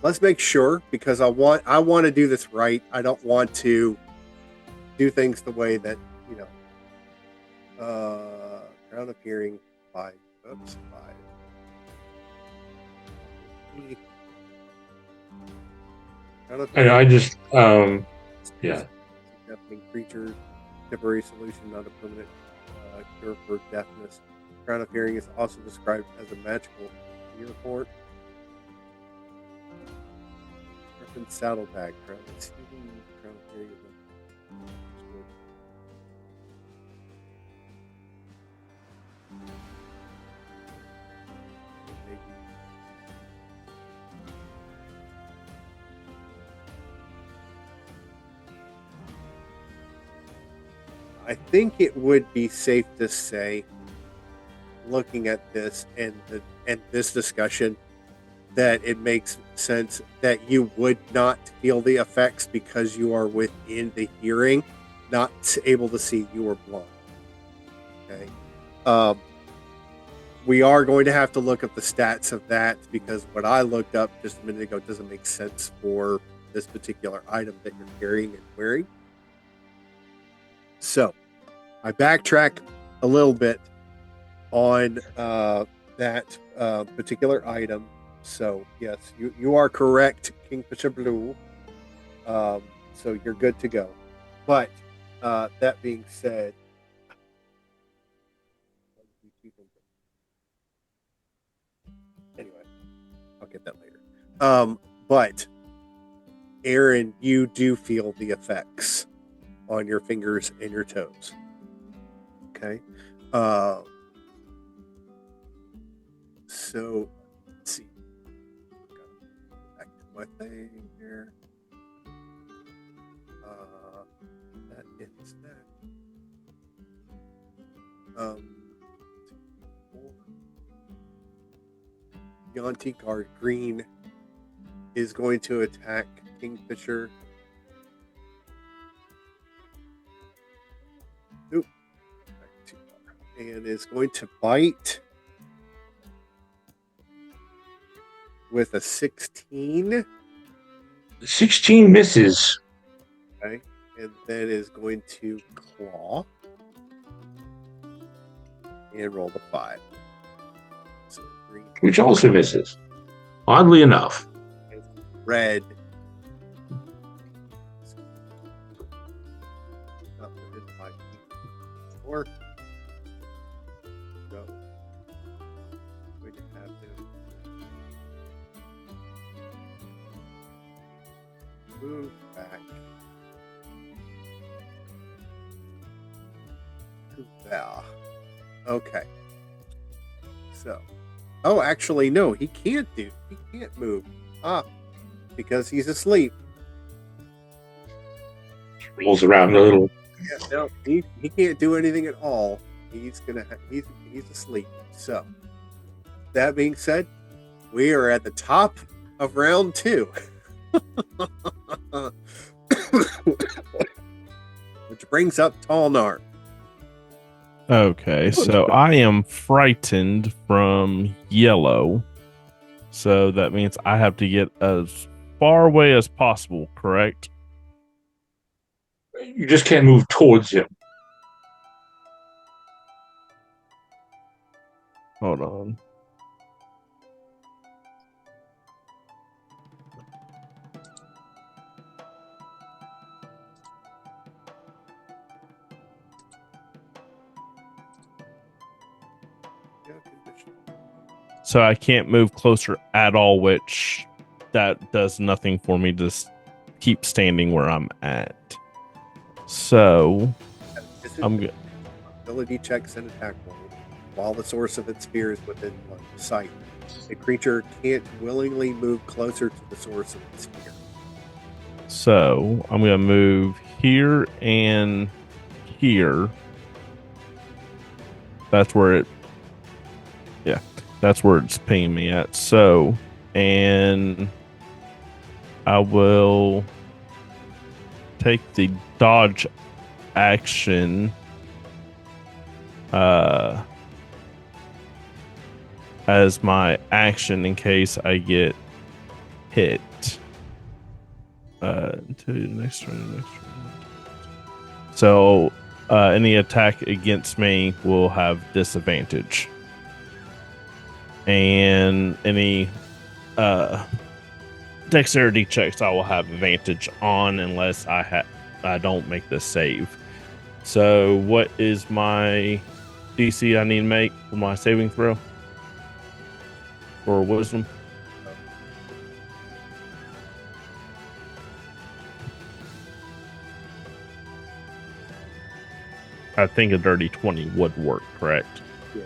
Let's make sure, because I want to do this right. I don't want to do things the way that, crown of hearing 5. Oops, 5. I know, I just yeah. Deafening creature, temporary solution, not a permanent cure for deafness. Crown of hearing is also described as a magical ear port. Reference saddlebag crown. Crown of hearing is I think it would be safe to say, looking at this and this discussion, that it makes sense that you would not feel the effects because you are within the hearing, not able to see. You are blind. Okay. We are going to have to look up the stats of that, because what I looked up just a minute ago doesn't make sense for this particular item that you're carrying and wearing. So, I backtrack a little bit on that particular item. So, yes, you are correct, Kingfisher Blue. So you're good to go. But that being said, anyway, I'll get that later. But Aaron, you do feel the effects on your fingers and your toes. Okay. So let's see. Back to my thing here. That is that. Yanti Guard Green is going to attack Kingfisher. Oop. Back to and is going to bite with a 16. 16 misses, Okay. And then is going to claw and roll the 5. So green, which also misses. Oddly enough. red. Up within 5 feet. 4. So going to have him move back to there. Okay. So, actually, no, he can't move. Because he's asleep. Rolls around a little. Yeah, no, he can't do anything at all. He's asleep. So, that being said, we are at the top of round 2. Which brings up Talnar. Okay, so I am frightened from yellow. So that means I have to get as far away as possible, correct? You just can't move towards him. Hold on. So I can't move closer at all, which that does nothing for me. Just keep standing where I'm at. So I'm good. Ability checks and attack roll. While the source of its fear is within sight, the creature can't willingly move closer to the source of its fear. So I'm gonna move here and here. That's where it. Yeah, that's where it's pinging me at. So, and I will take the dodge action as my action in case I get hit. To the next turn. So any attack against me will have disadvantage, and any dexterity checks I will have advantage on unless I don't make the save. So what is my DC I need to make for my saving throw for wisdom? I think a dirty 20 would work, correct? Yeah.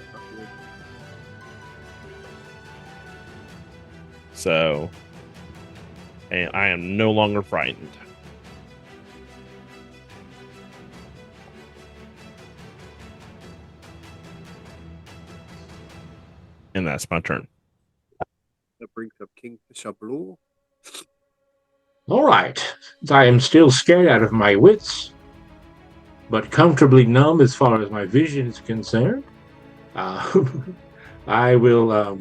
So, and I am no longer frightened. And that's my turn. That brings up Kingfisher Blue. All right. I am still scared out of my wits, but comfortably numb as far as my vision is concerned. I will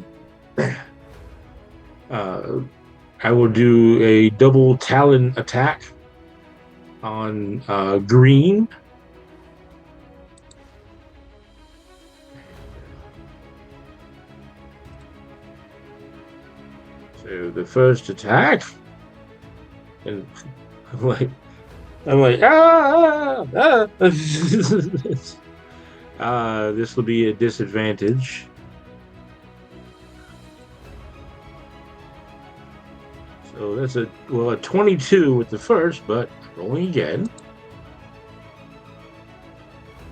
do a double talon attack on green. So the first attack, and I'm like, this will be a disadvantage. So that's a 22 with the first, but rolling again.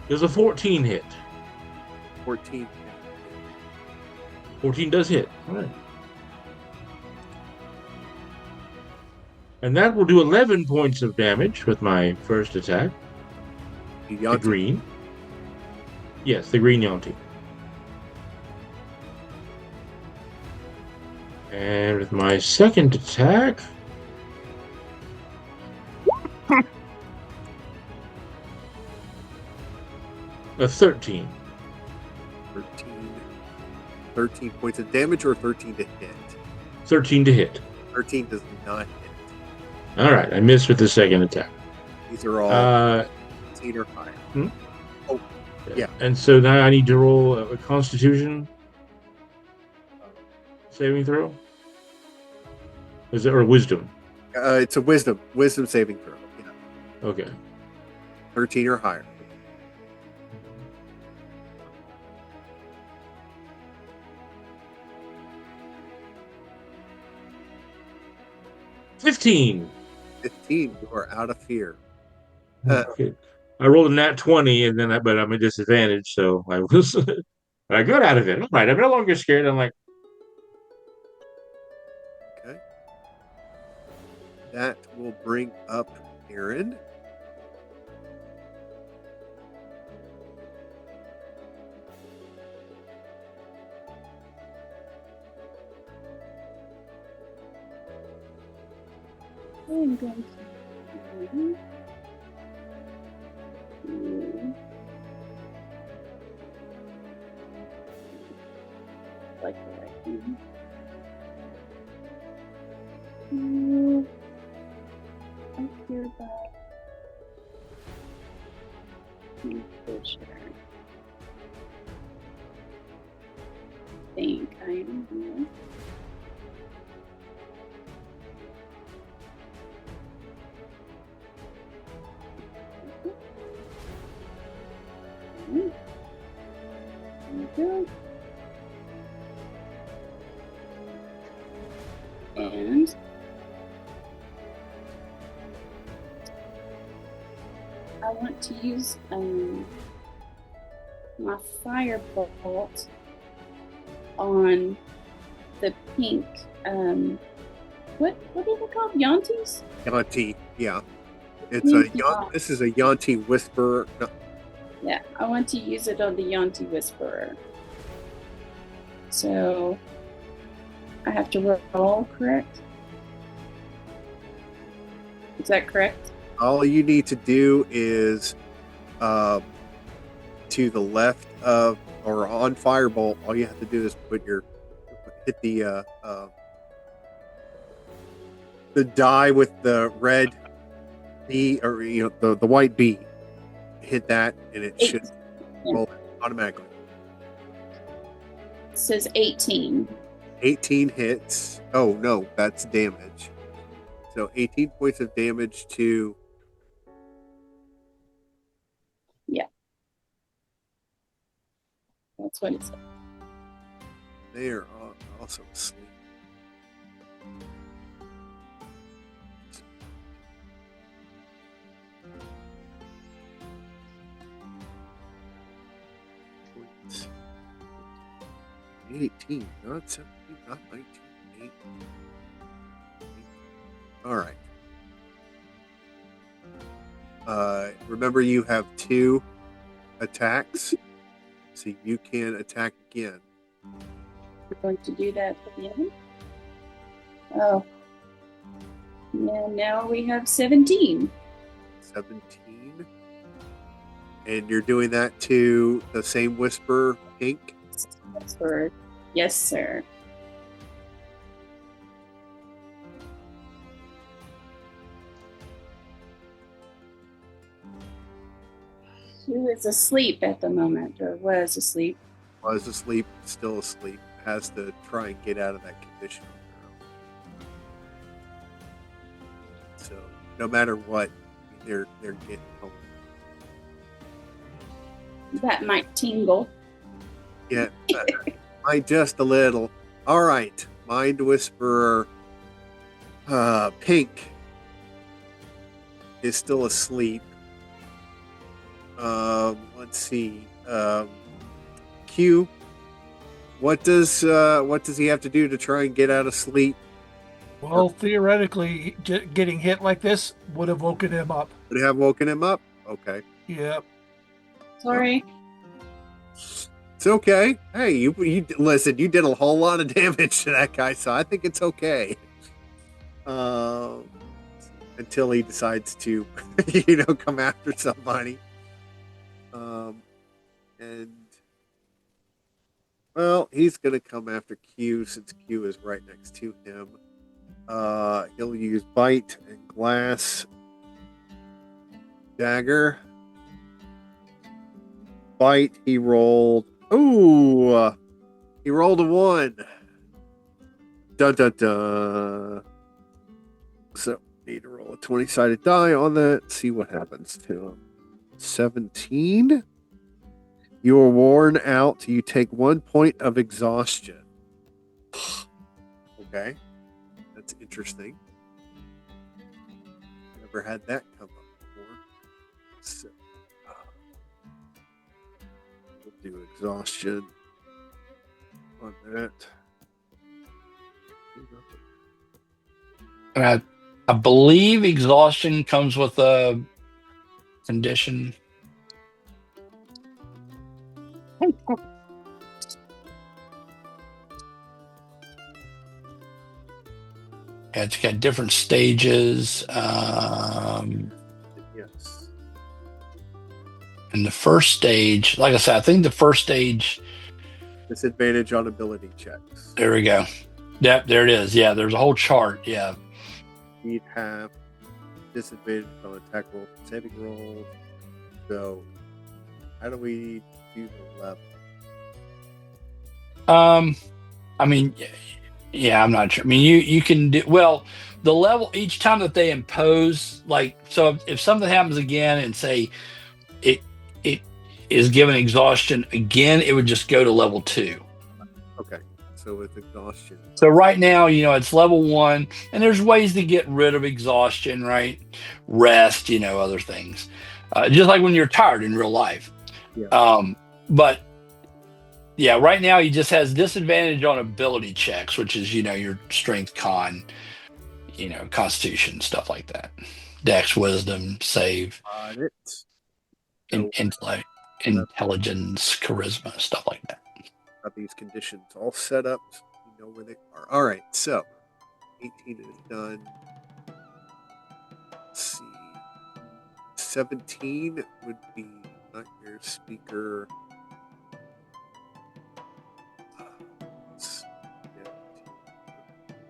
There's a 14 hit. 14. 14 does hit. All right. And that will do 11 points of damage with my first attack. The green. Yes, the green Yonti. And with my second attack... a 13. 13, 13 points of damage or 13 to hit? 13 to hit. 13 does not hit. All right, I missed with the second attack. These are all 18 or higher. Yeah. And so now I need to roll a Constitution saving throw. Is it or Wisdom? It's a wisdom saving throw. Yeah. Okay. 13 or higher. $15. 15. You are out of fear. Okay. I rolled a nat 20, and then but I'm at disadvantage, so I was. I got out of it. All right, I'm no longer scared. I'm like, Okay. That will bring up Aaron. I'm going to like the right thing. I hereby think I am here. There we go. And I want to use my firebolt on the pink. What are they called? Yantis? Yanti, yeah. It's Yeah. This is a Yanti Whisperer. No, Yeah, I want to use it on the Yanti Whisperer. So I have to roll, correct? Is that correct? all you need to do is to the left of or on Firebolt. All you have to do is hit the die with the red B or the white B. Hit that and it should roll automatically. It says 18. 18 hits. Oh no, that's damage. So 18 points of damage to. Yeah. That's what it said. They are also asleep. Points. 18, not 17, not 19, 8. All right. Remember, you have 2 attacks, so you can attack again. We're going to do that at the end. Oh. And now we have 17. 17. And you're doing that to the same Whisper Pink? Whisperer. Yes, sir. Who is asleep at the moment, or was asleep? Was asleep, still asleep, has to try and get out of that condition. So no matter what, they're getting home. That might tingle. Yeah, might just a little. All right, Mind Whisperer Pink is still asleep. Let's see. Q. What does he have to do to try and get out of sleep? Well, theoretically, getting hit like this would have woken him up. Would it have woken him up? Okay. Yep. Sorry. It's okay. Hey, you listen. You did a whole lot of damage to that guy, so I think it's okay. Until he decides to, come after somebody. And Well, he's going to come after Q since Q is right next to him. He'll use bite and glass dagger. Bite. He rolled. Ooh, he rolled a 1. Dun dun dun. So need to roll a 20-sided die on that. See what happens to him. 17. You are worn out. You take 1 point of exhaustion. Okay, that's interesting. Never had that come up before. So, we'll do exhaustion on that. And I believe exhaustion comes with a condition. Yeah, it's got different stages. Yes. And the first stage, like I said, I think the first stage. Disadvantage on ability checks. There we go. Yep, there it is. Yeah, there's a whole chart. Yeah. You'd have disadvantage on attack roll, saving rolls. So, how do we do the level? I mean, yeah, I'm not sure. I mean, you can do well. The level each time that they impose, like, so if something happens again and say it is given exhaustion again, it would just go to level 2. Okay, so with exhaustion. So right now, it's level 1, and there's ways to get rid of exhaustion, right? Rest, other things, just like when you're tired in real life. Yeah. But yeah, right now he just has disadvantage on ability checks, which is your strength, con, constitution, stuff like that. Dex, wisdom, save, Got it. intellect, intelligence, charisma, stuff like that. Got these conditions all set up. So you know where they are. All right, so 18 is done. Let's see. 17 would be Nightmare Speaker.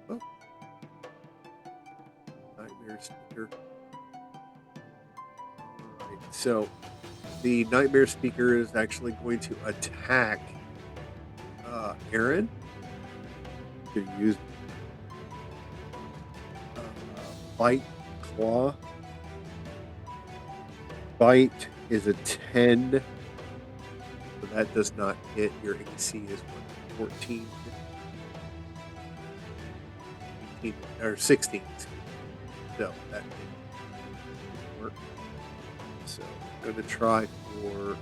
Oh. Nightmare Speaker. All right, so the Nightmare Speaker is actually going to attack Aaron. To use bite, claw. Bite is a 10, so that does not hit. Your AC is 14, 18, or 16. So that didn't work. So I'm going to try for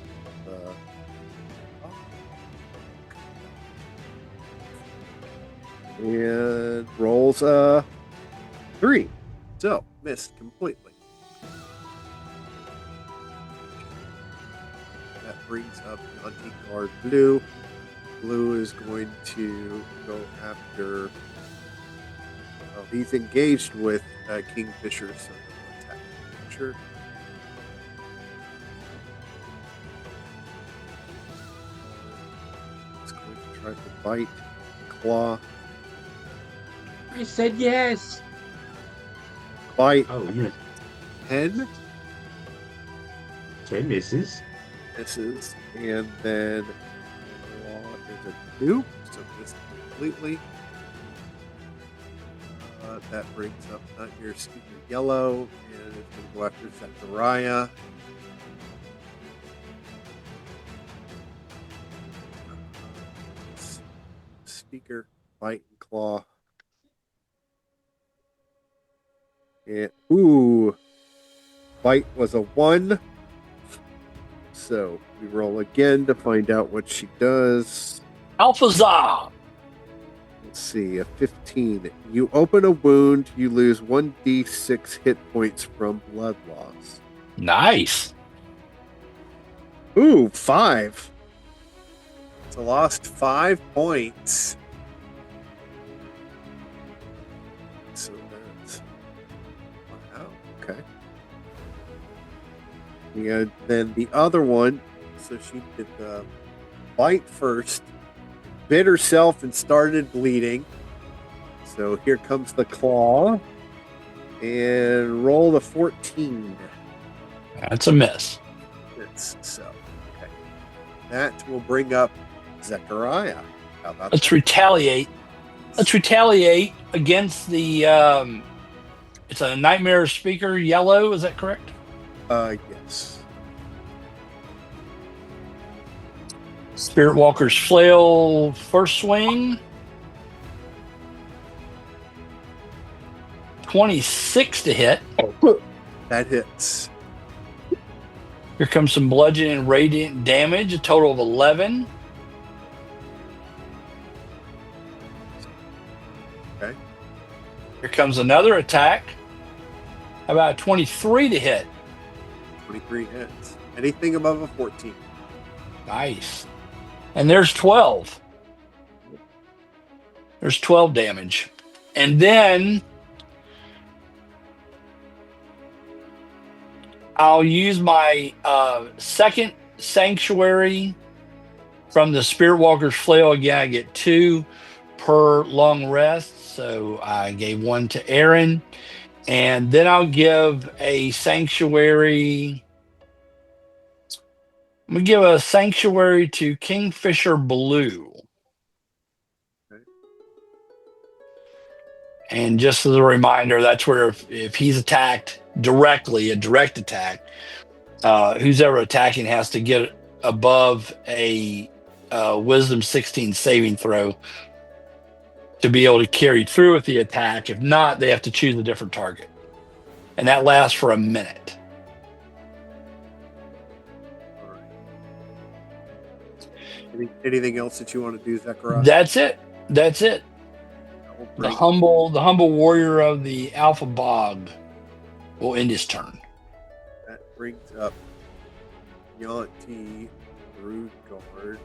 and rolls 3. So missed completely. That brings up the anti-guard blue. Blue is going to go after. Oh, he's engaged with Kingfisher, so he'll attack Kingfisher. He's going to try to bite, claw. I said yes. Bite. Oh, yes. 10. 10 misses. Misses. And then claw is a 2, so missed completely. That brings up Nightmare Speaker Yellow, and it's going to go after Zechariah. Speaker, bite, and claw. And, ooh, bite was a 1. So we roll again to find out what she does. Alphazar! Let's see, a 15. You open a wound, you lose 1d6 hit points from blood loss. Nice. Ooh, 5. So lost 5 points. So that's... Wow, okay. And then the other one, so she did the bite first. bit herself and started bleeding. So here comes the claw. And roll the 14. That's a miss. So, okay. That will bring up Zechariah. How about Let's that? retaliate. Let's retaliate against the. It's a nightmare speaker yellow. Is that correct? Yes. Spirit Walker's flail first swing. 26 to hit. That hits. Here comes some bludgeoning and radiant damage, a total of 11. Okay. Here comes another attack. How about 23 to hit? 23 hits. Anything above a 14. Nice. And there's 12. There's 12 damage. And then I'll use my second sanctuary from the Spirit Walker's flail. Again, I get 2 per long rest. So I gave 1 to Aaron. And then I'll give a sanctuary. I'm going to give a sanctuary to Kingfisher Blue. Okay. And just as a reminder, that's where if he's attacked directly, a direct attack, who's ever attacking has to get above a Wisdom 16 saving throw to be able to carry through with the attack. If not, they have to choose a different target. And that lasts for a minute. All right. Anything else that you want to do, Zechariah? That's it. That's it. The humble warrior of the Alpha Bog will end his turn. That brings up Yonti Broodguard.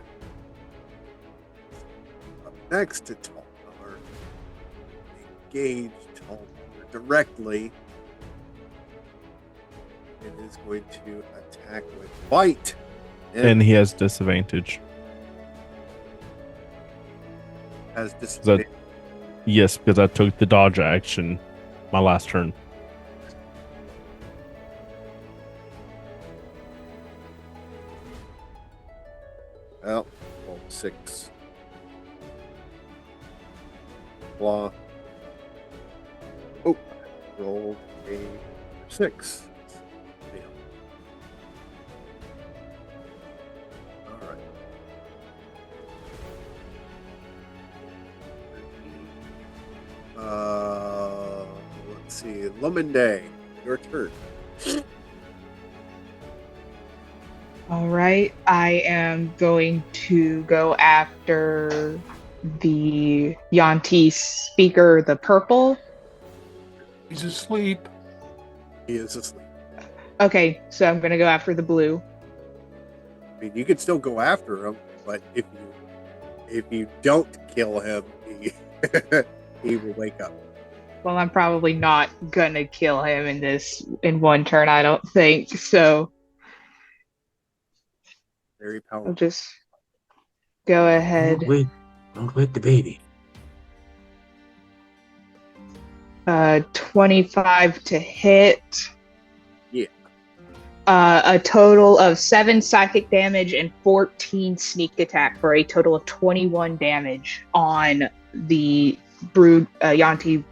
Up next to Talmar. Engage Talmar directly. It is going to attack with bite. And he has disadvantage. Has disadvantage. Yes, because I took the dodge action my last turn. Well, roll 6. Blah. Oh, rolled a 6. Fail. All right. Let's see. Lumende, your turn. All right, I am going to go after the Yanti speaker, the purple. He's asleep. He is asleep. Okay, so I'm going to go after the blue. I mean, you could still go after him, but if you don't kill him, he will wake up. Well, I'm probably not going to kill him in one turn, I don't think. So Very I'll powerful. just go ahead. Don't wake the baby. 25 to hit. Yeah. A total of 7 psychic damage and 14 sneak attack for a total of 21 damage on the Yanti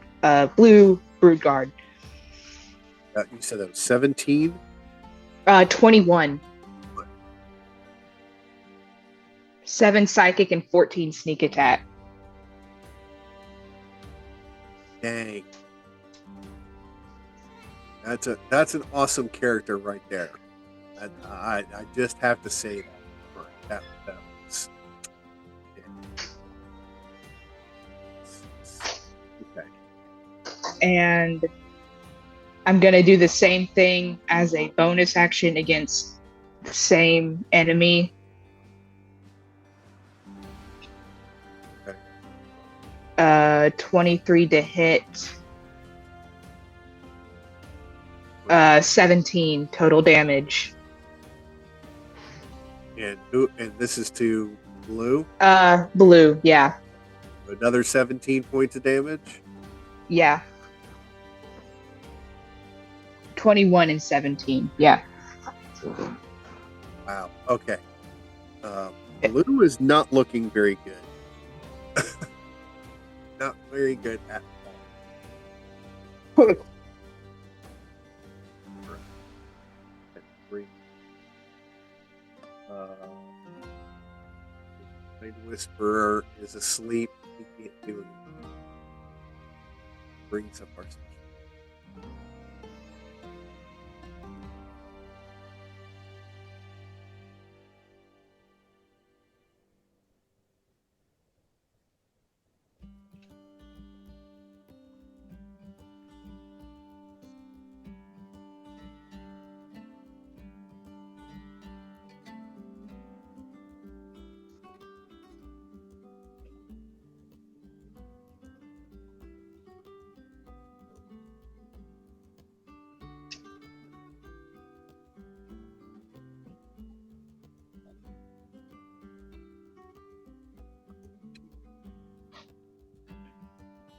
blue brood guard. You said that was 17? 21. 7 psychic and 14 sneak attack. Dang. That's an awesome character right there. I just have to say that. That was, yeah. Okay. And I'm going to do the same thing as a bonus action against the same enemy. Okay. 23 to hit. 17 total damage. And this is to Blue. Blue. Yeah. Another 17 points of damage. Yeah. 21 and 17. Yeah. Wow. Okay. Blue is not looking very good. Not very good at all. Green. Night Whisperer is asleep. He can't do anything. Brings up our station.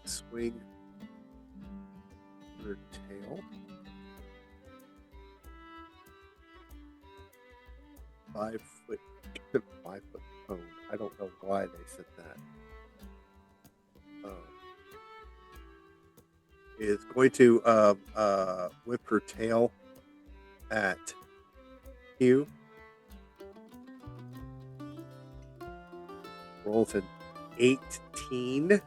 Swing her tail. 5 foot, 5 foot cone. I don't know why they said that. Is going to whip her tail at Q. Rolls an 18.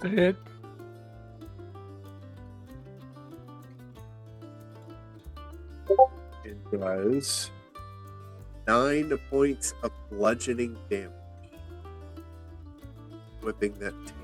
Hit. It does 9 points of bludgeoning damage. Whipping that tail.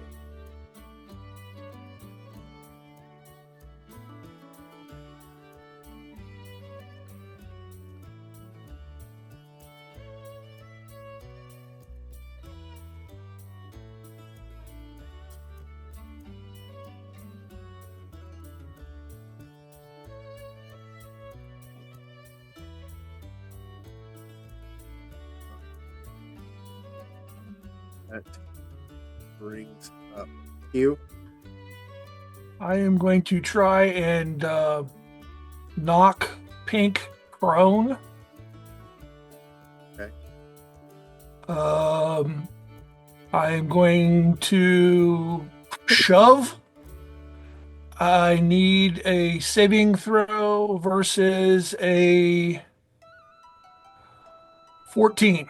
That brings up Q. I am going to try and knock Pink prone. Okay. I am going to shove. I need a saving throw versus a 14.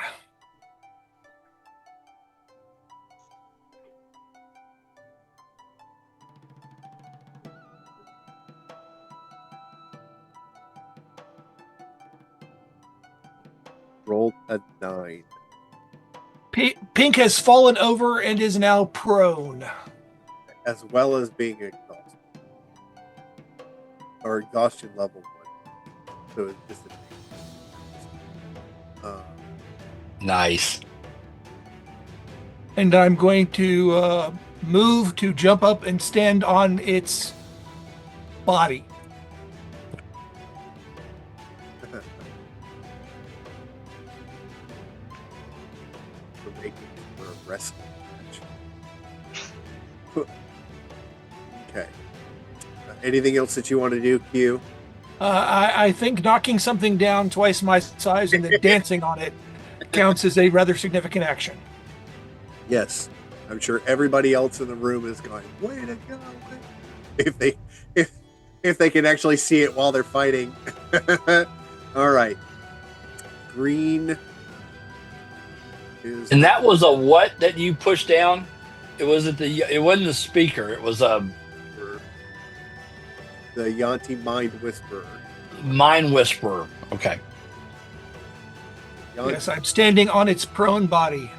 Rolled a 9. Pink has fallen over and is now prone. As well as being exhausted. Or exhaustion level 1. So it's just a Nice. And I'm going to move to jump up and stand on its body. for making for a wrestling match. Okay. Anything else that you want to do, Q? I think knocking something down twice my size and then dancing on it counts as a rather significant action. Yes. I'm sure everybody else in the room is going, way to go. If they can actually see it while they're fighting. All right. Green is And that was a what that you pushed down? It wasn't the speaker. It was a the Yanti Mind Whisperer. mind whisperer. Okay. Yanti, Yes, I'm standing on its prone body.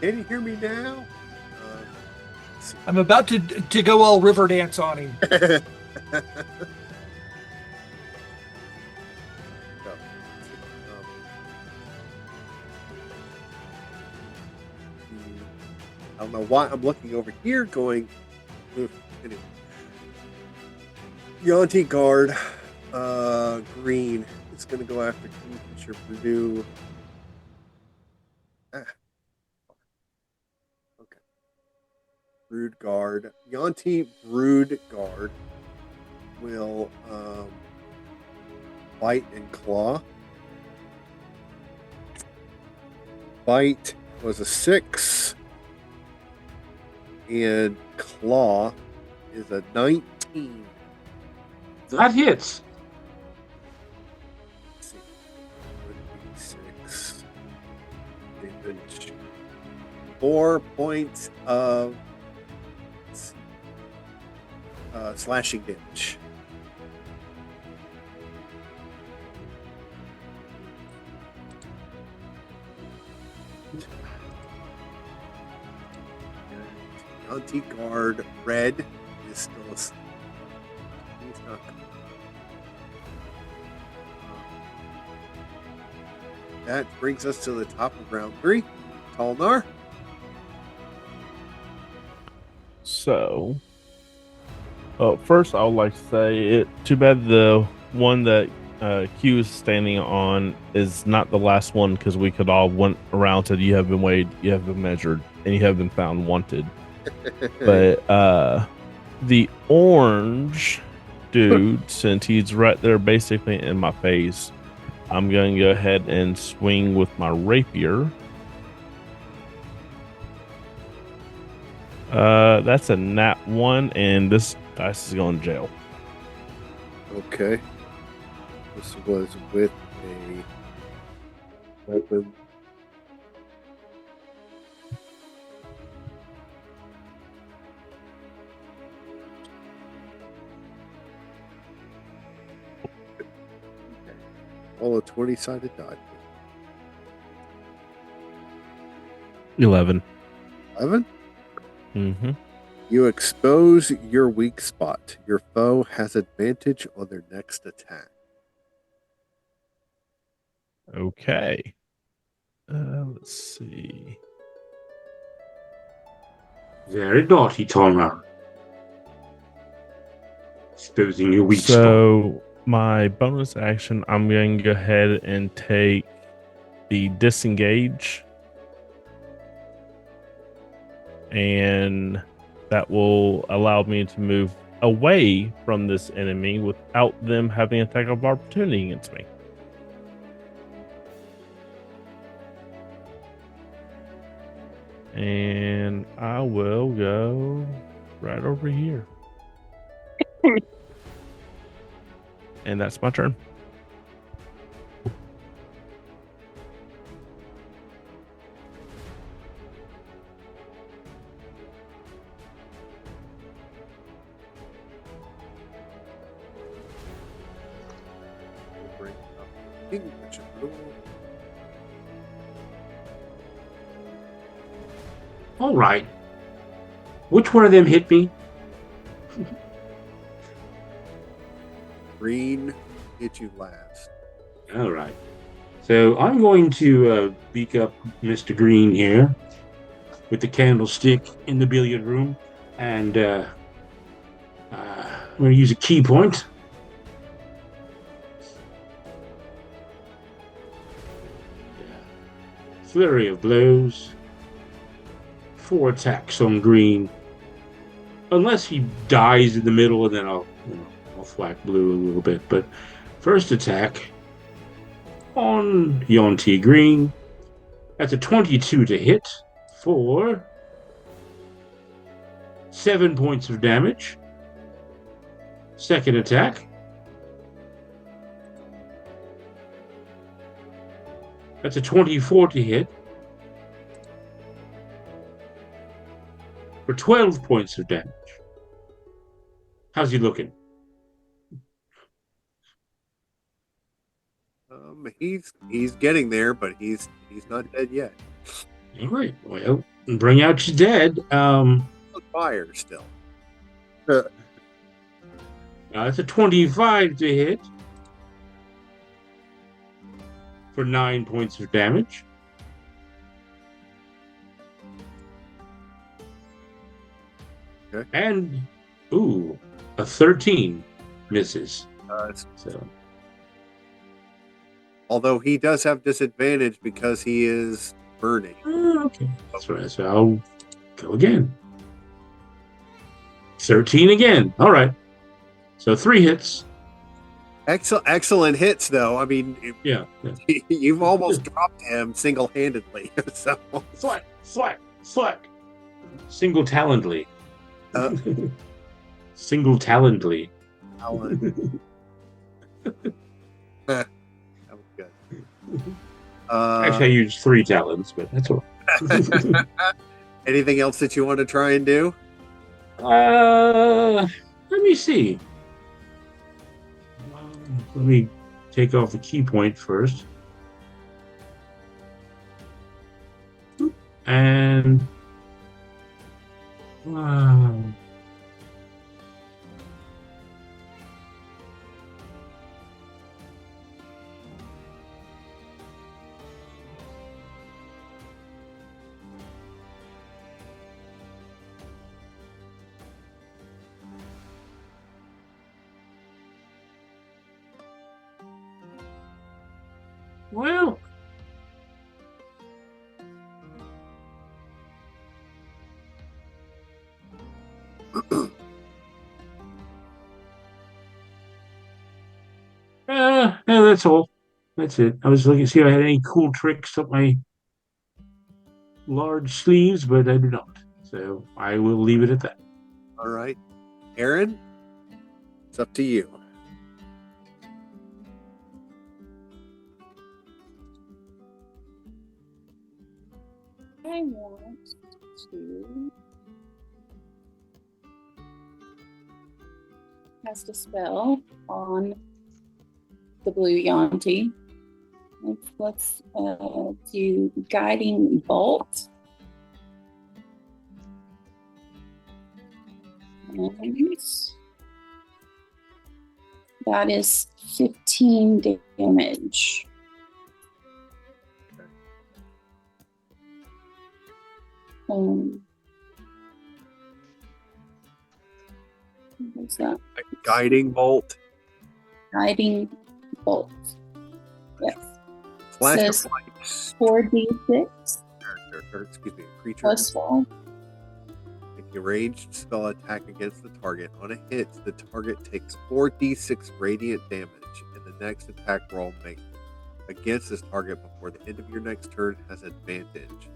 can you hear me now? Let's see. I'm about to go all river dance on him. So, I don't know why I'm looking over here going, anyway. Yanti Guard, green is going to go after Kingfisher Purdue. Okay. Brood Guard. Yonti Brood Guard will bite and claw. Bite was a 6. And claw is a 19. That hits. Let's see. Would be 6. Damage. 4 points of slashing damage. Anti-guard red is still he's not. That brings us to the top of round 3. Talnar. So, first I would like to say it. Too bad the one that Q is standing on is not the last one, because we could all went around to you have been weighed, you have been measured, and you have been found wanted. But the orange dude, since he's right there basically in my face, I'm going to go ahead and swing with my rapier. That's a nat 1, and this dice is going to jail. Okay. This was with a weapon. All a 20-sided die. 11. 11? Mm-hmm. You expose your weak spot. Your foe has advantage on their next attack. Okay. Let's see. Very naughty, Talnar. Exposing your weak spot. So my bonus action, I'm going to go ahead and take the disengage, and that will allow me to move away from this enemy without them having an attack of opportunity against me. And I will go right over here. And that's my turn. All right. Which one of them hit me? Green hit you last. All right. So I'm going to beak up Mr. Green here with the candlestick in the billiard room, and I'm going to use a key point. Flurry of blows. 4 attacks on Green. Unless he dies in the middle, and then I'll whack blue a little bit. But first attack on Yonti Green. That's a 22 to hit for 7 points of damage. Second attack. That's a 24 to hit for 12 points of damage. How's he looking? He's getting there, but he's not dead yet. All right. Well, bring out your dead. Fire still. That's a 25 to hit for 9 points of damage. Okay. And a 13 misses. So Although he does have disadvantage because he is burning. Okay. That's right. So I'll go again. 13 again. All right. So 3 hits. Excellent hits, though. I mean, Yeah. you've almost dropped him single-handedly. So Slack. Single-talentedly. Uh. Single-talentedly. That was good. Actually, I used 3 talents, but that's all right. Anything else that you want to try and do? Let me see. Let me take off the key point first. And well, no, that's all. That's it. I was looking to see if I had any cool tricks up my large sleeves, but I do not. So I will leave it at that. All right. Aaron, it's up to you. I want to cast a spell on the blue Yanti. Let's do Guiding Bolt. And that is 15 damage. What's that? Guiding bolt. Guiding Bolt. Yes. Flash Says of light. 4d6 Creature. plus 4. Make a ranged spell attack against the target. On a hit, the target takes 4d6 radiant damage, and the next attack roll made against this target before the end of your next turn has advantage.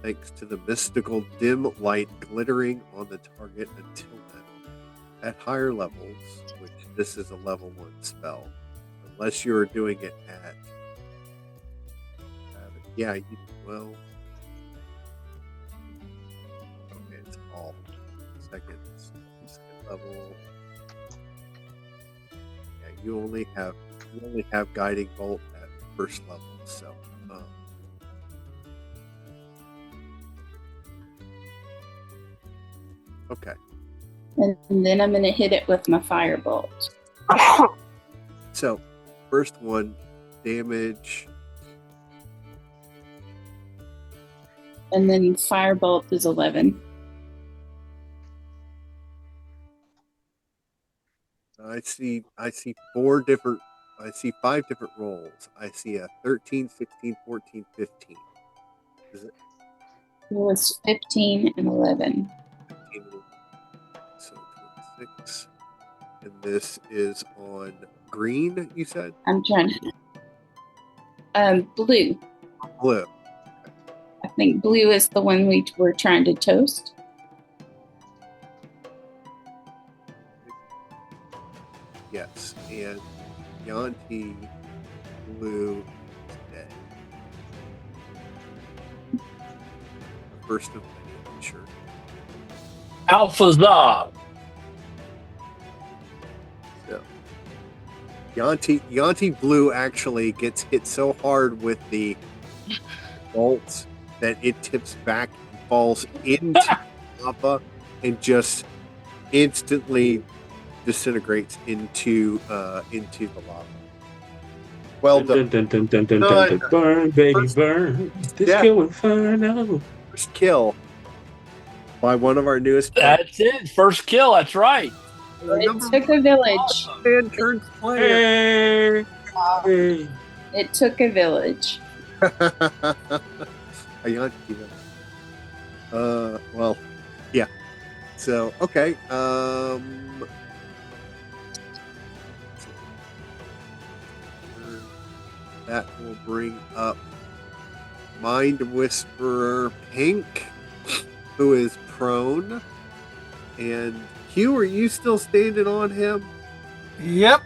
Thanks to the mystical dim light glittering on the target until then. At higher levels, which this is a level 1 spell, unless you're doing it at well, okay, it's all second level. Yeah, you only have guiding bolt at first level, so okay. And then I'm going to hit it with my Firebolt. So, first one, damage. And then Firebolt is 11. I see 5 different rolls. I see a 13, 16, 14, 15. Is it? It was 15 and 11. 15, so 26. And this is on green, you said? I'm trying to. Blue. Blue. I think blue is the one we were trying to toast. Yes. And Yanti blue is dead. First of many, I'm sure. Alpha Zog. So Yanti blue actually gets hit so hard with the bolts that it tips back and falls into lava and just instantly disintegrates into the lava. Well done. Burn, baby, burn. Disco Inferno. First kill by one of our newest players. That's it. First kill. That's right. It took a village. Man turns player. Hey. It took a village. A Yanti village. Well, yeah. So, okay. That will bring up Mind Whisperer Pink, who is prone. And Q, are you still standing on him? Yep.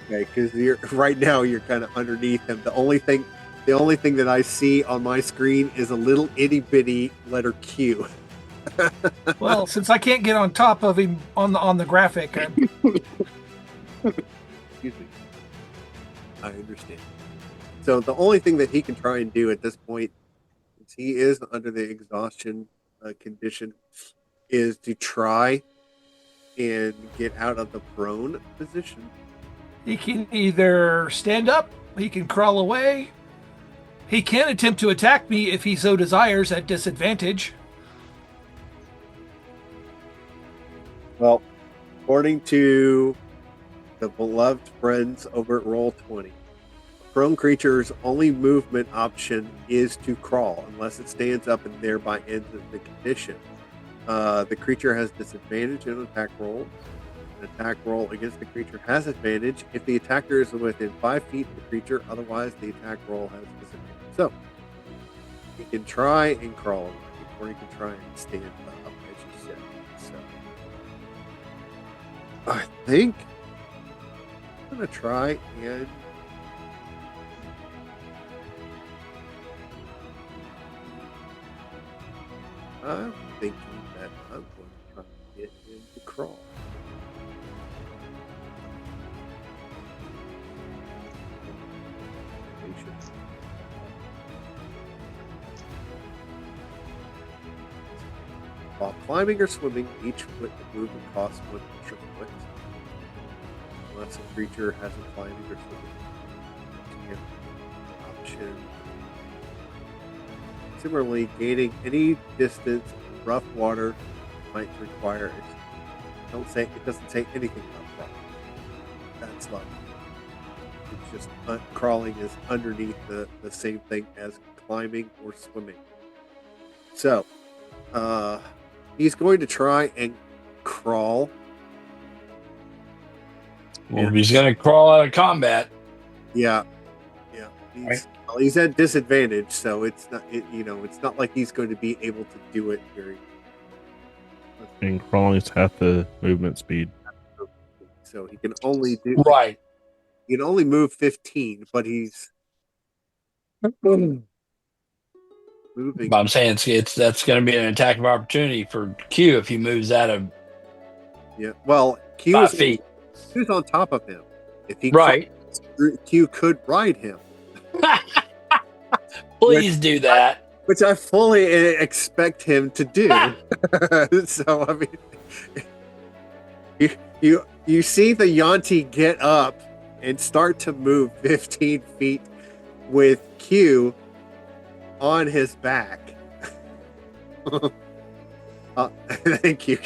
Okay, because you're right now you're kind of underneath him. The only thing that I see on my screen is a little itty bitty letter Q. Well, since I can't get on top of him on the graphic, Excuse me. I understand. So the only thing that he can try and do at this point, since he is under the exhaustion condition, is to try and get out of the prone position. he can either stand up, he can crawl away, he can attempt to attack me if he so desires at disadvantage. Well, according to the beloved friends over at Roll20, prone creature's only movement option is to crawl unless it stands up and thereby ends the condition. The creature has disadvantage in attack rolls. An attack roll against the creature has advantage if the attacker is within 5 feet of the creature, otherwise the attack roll has disadvantage. So, he can try and crawl away, or he can try and stand up, as you said. So, I think I'm going to try and I'm thinking that I'm going to try and get him to crawl. Patience. While climbing or swimming, each foot of movement costs 1 extra foot. Unless a creature has a climbing or swimming option. Similarly, gaining any distance in rough water might require it. It doesn't say anything about crawling. That's not. It's just crawling is underneath the same thing as climbing or swimming. So, he's going to try and crawl. Well, he's going to crawl out of combat. Yeah. He's at disadvantage, so it's not. It's not like he's going to be able to do it very. And crawling is half the movement speed. So he can only do Right. He can only move 15, but he's moving. But I'm saying that's going to be an attack of opportunity for Q if he moves out of Yeah. Well, 5 feet. Q's on top of him. If he Right. Q could ride him. Please do that. Which I fully expect him to do. So I mean, you see the Yanti get up and start to move 15 feet with Q on his back. And Q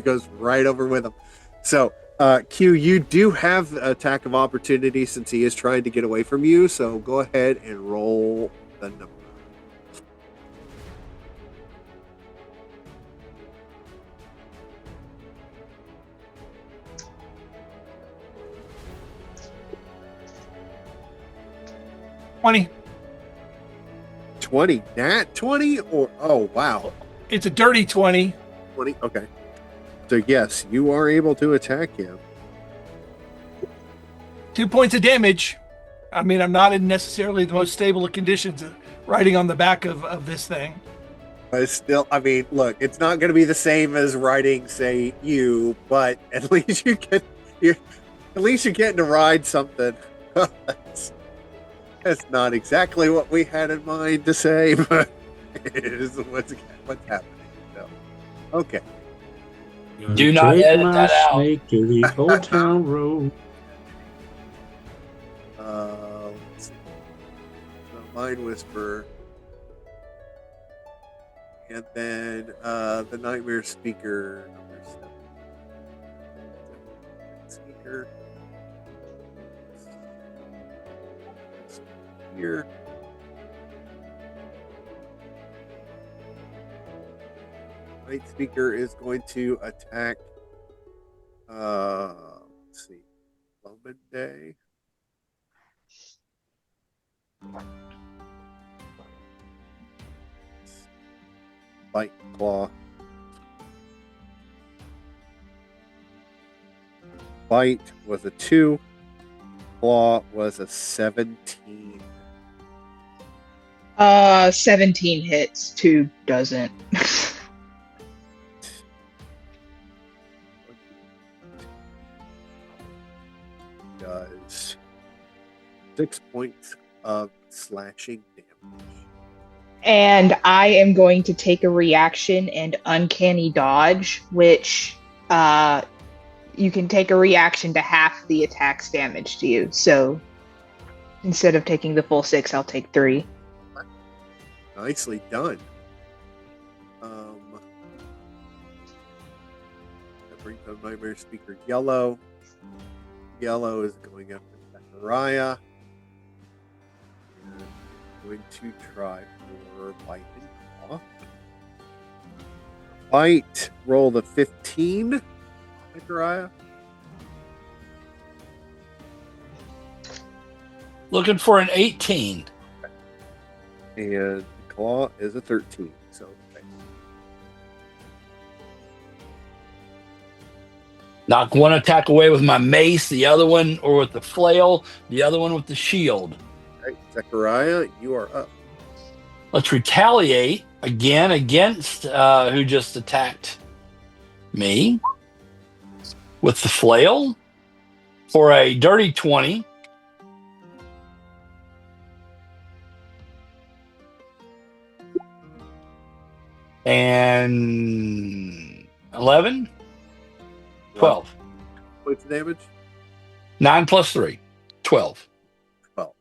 goes right over with him. So Q, you do have attack of opportunity since he is trying to get away from you. So go ahead and roll the number. $20. 20. Nat 20 or oh wow. It's a dirty 20. 20. Okay. So yes, you are able to attack him. 2 points of damage. I mean, I'm not in necessarily the most stable of conditions riding on the back of this thing. But it's still, I mean, look, it's not going to be the same as riding, say, you, but at least you're getting to ride something. That's not exactly what we had in mind to say, but it is what's happening. So, okay. Do not Take edit my that out. snake to the Old Town Road. Let's see. So Mind Whisper. And then the Nightmare Speaker number 7. Speaker. here. Night Speaker is going to attack. Let's see. Loman Day. Bite Claw. Bite was a 2. Claw was a 17. 17 hits, 2 doesn't. Does 6 points of slashing damage. And I am going to take a reaction and uncanny dodge, which you can take a reaction to half the attack's damage to you. So instead of taking the full 6, I'll take 3. Nicely done. That brings up Nightmare Speaker Yellow. Yellow is going up to Zachariah. And going to try for Bite and Claw. Bite rolled a 15. Zachariah. Looking for an 18. And Claw is a 13. So okay. Knock one attack away with my mace, the other one, or with the flail, the other one with the shield. All right, Zachariah, you are up. Let's retaliate again against who just attacked me with the flail for a dirty 20. And 11, 12. Points of damage? 9 plus 3, 12. 12.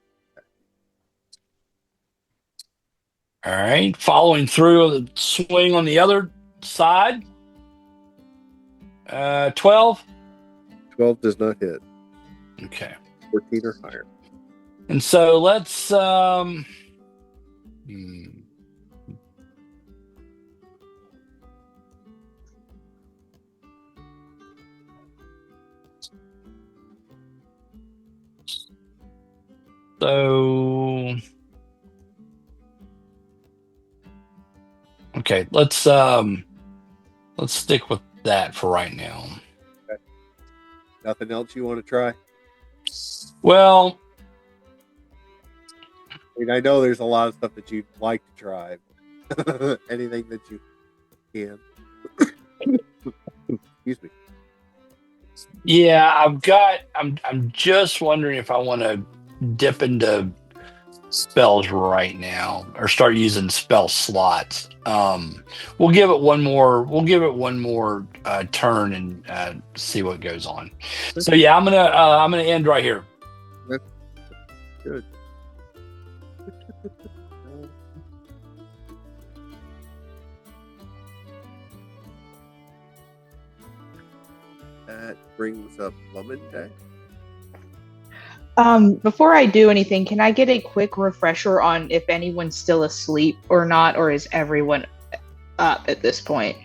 All right. Following through the swing on the other side. 12. 12 does not hit. Okay. 14 or higher. And so let's So, okay, let's stick with that for right now. Okay. Nothing else you want to try? Well, I mean, I know there's a lot of stuff that you'd like to try. Anything that you can. Excuse me. yeah, I'm just wondering if I want to dip into spells right now or start using spell slots. We'll give it one more turn and see what goes on. So yeah, I'm gonna end right here. Good. That brings up Lemon Day. Before I do anything, can I get a quick refresher on if anyone's still asleep or not, or is everyone up at this point?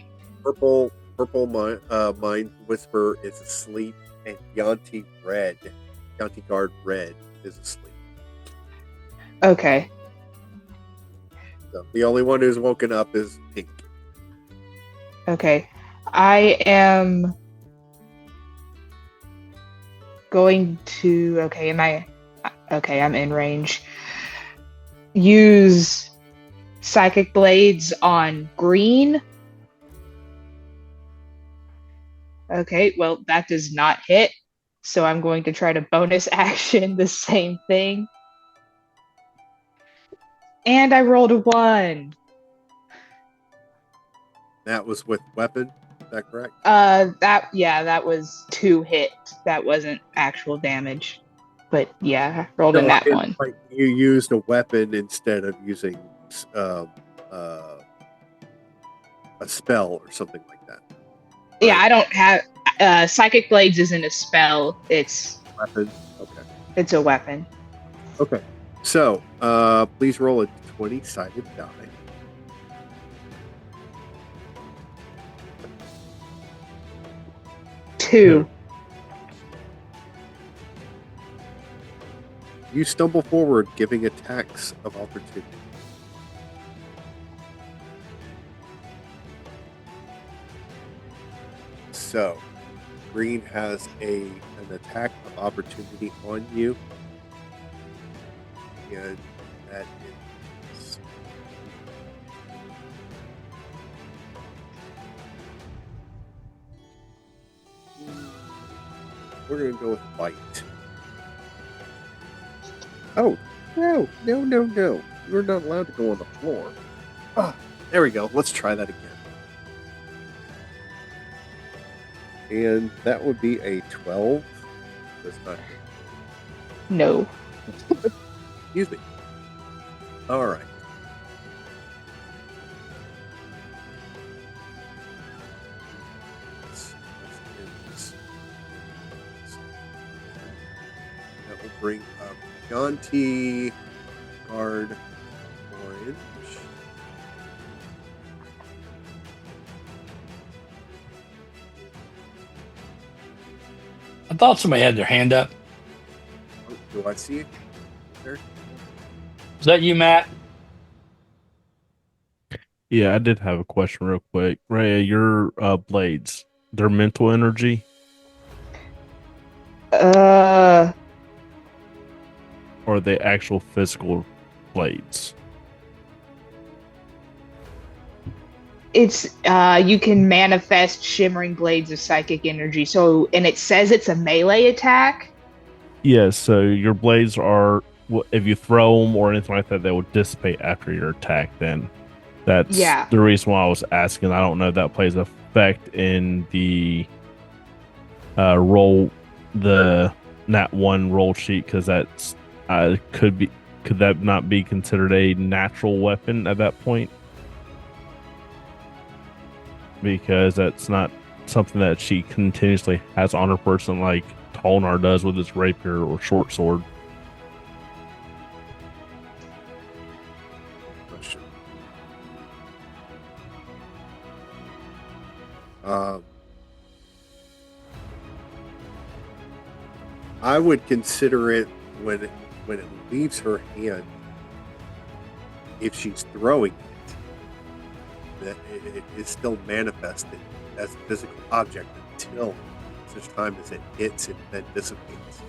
Purple Mind Whisper is asleep, and Yanti Guard Red is asleep. Okay. So the only one who's woken up is Pink. Okay. I am going to I'm in range. Use Psychic Blades on green. Okay, well that does not hit. So I'm going to try to bonus action the same thing. And I rolled a 1. That was with weapon. Is that correct? That was 2 hit. That wasn't actual damage. But yeah, I rolled a nat 1. Like you used a weapon instead of using a spell or something like that. Right? Yeah, I don't have Psychic Blades isn't a spell. It's Weapon. Okay. it's a weapon. Okay. So, please roll a 20-sided die. Two. You stumble forward, giving attacks of opportunity. So, Green has an attack of opportunity on you. And that is... We're going to go with bite. Oh, no. You're not allowed to go on the floor. Ah, there we go. Let's try that again. And that would be a 12. That's not... No. Excuse me. All right. Let's end this. That will bring up Gonti, Guard, Orange. I thought somebody had their hand up. Oh, do I see it? There? Is that you, Matt? Yeah, I did have a question real quick. Rhea, your blades, they're mental energy Uh, or are they actual physical blades? it's you can manifest shimmering blades of psychic energy. So, and it says it's a melee attack. Yeah, so your blades are, if you throw them or anything like that, they will dissipate after your attack. Then that's Yeah. the reason why I was asking. I don't know if that plays effect in the roll, the nat 1 roll sheet, because that's could that not be considered a natural weapon at that point? Because that's not something that she continuously has on her person like Tolnar does with his rapier or short sword. Question. I would consider it when it leaves her hand. If she's throwing it, that it is still manifested as a physical object until such time as it hits and then dissipates.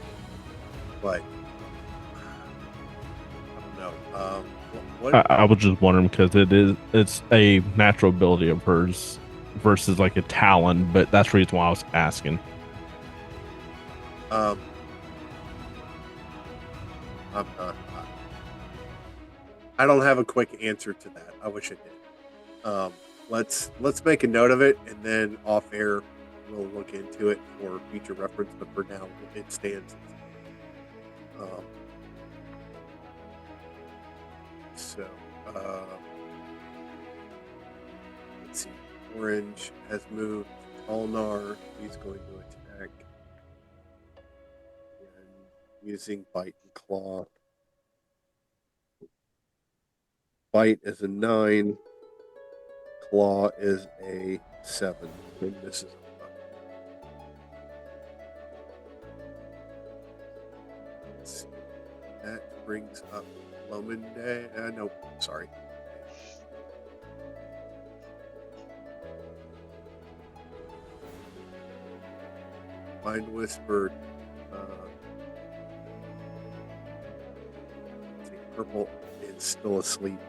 But I don't know. What I was just wondering because it's a natural ability of hers versus like a talon, but that's the reason why I was asking. I'm not. I don't have a quick answer to that. I wish I did. Let's make a note of it, and then off air we'll look into it for future reference. But for now, it stands. So let's see. Orange has moved. Tolnar, he's going to attack. And using bite and claw. Bite is a 9. Claw is a 7. And this is a 5. Let's see. That brings up Lominde. No, sorry. Mind Whisper. Purple is still asleep.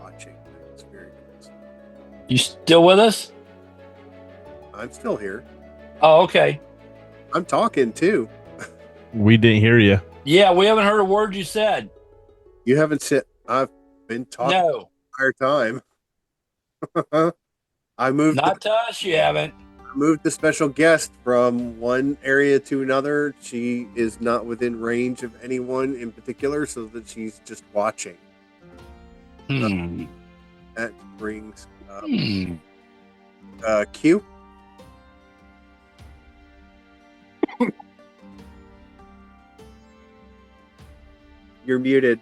Watching. It's very close. You still with us? I'm still here. Oh, okay. I'm talking too. We didn't hear you. Yeah, we haven't heard a word you said. You haven't said. I've been talking No, the entire time. I moved not to us. You haven't. the special guest from one area to another. She is not within range of anyone in particular, so that she's just watching. That brings up Q. You're muted.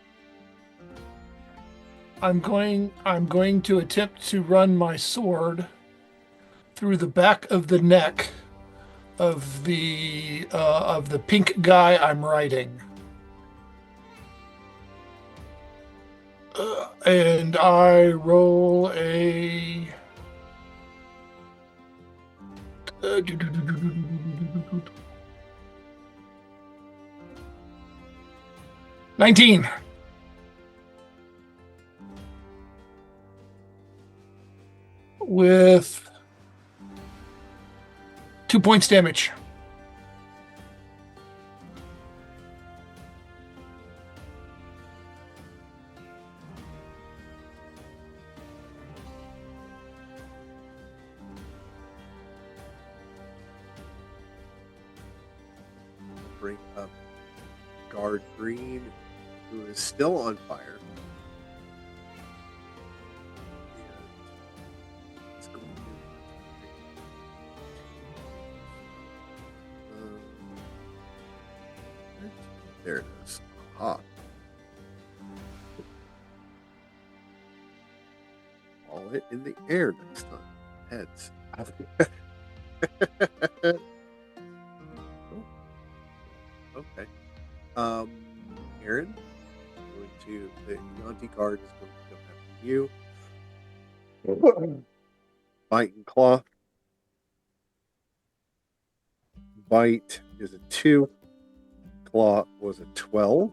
I'm going to attempt to run my sword through the back of the neck of the pink guy I'm riding. And I roll a 19. With 2 points damage. Bring up Guard Green, who is still on fire. Let's go there it is. Aha. Haul it in the air next time. Heads. Okay. Aaron, going to the Yanti card is going to come after you. Bite and claw. Bite is a 2. Claw was a 12.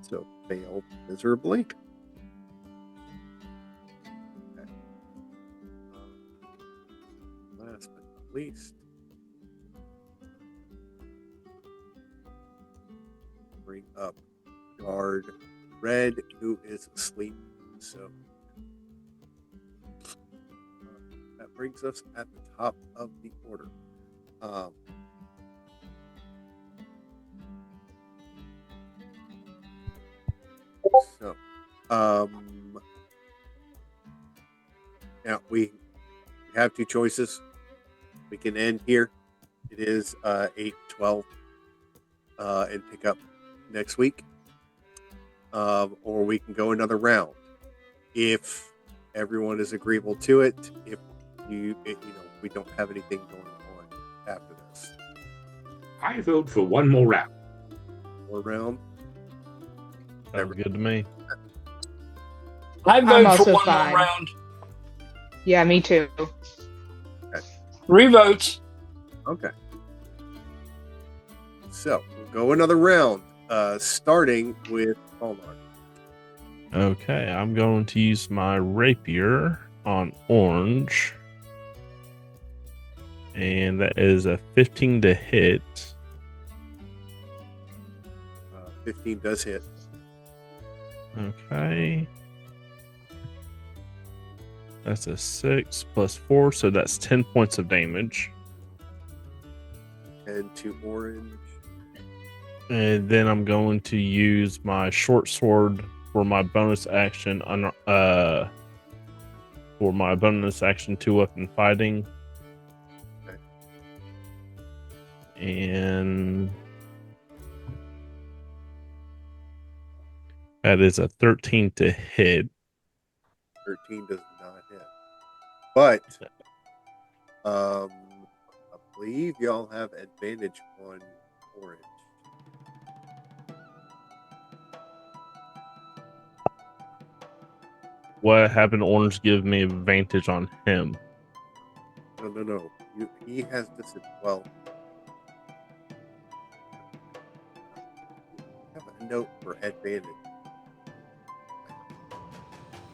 So failed miserably. Okay. Last but not least. Bring up Guard Red, who is asleep. So that brings us at the top of the order. Now we have two choices. We can end here. It is 8:12, and pick up next week, or we can go another round if everyone is agreeable to it. If we don't have anything going on after this. I vote for one more round. More round. Sounds good to me. I I'm vote for also one fine. more round. Yeah, me too. 3 votes. Okay. So we'll go another round, starting with Hallmark. Okay, I'm going to use my rapier on orange. And that is a 15 to hit. 15 does hit. Okay. That's a 6 plus 4, so that's 10 points of damage. And to orange. And then I'm going to use my short sword for my bonus action for my bonus action 2-weapon fighting. Okay. And that is a 13 to hit. 13 does not hit. But I believe y'all have advantage on orange. What happened? Orange give me advantage on him. No. He has this as well. Have note for advantage.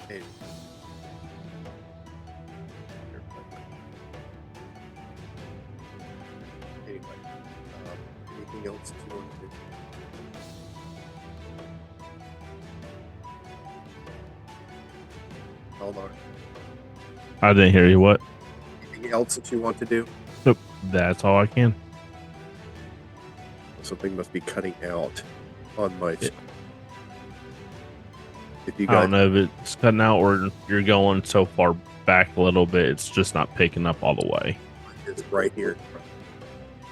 Anyway. Anything else that you want to do? Hold on. I didn't hear you. What? Anything else that you want to do? Nope. That's all I can. Something must be cutting out on my. Yeah. If you I don't guys, know if it's cutting out or you're going so far back a little bit. It's just not picking up all the way. it's right here.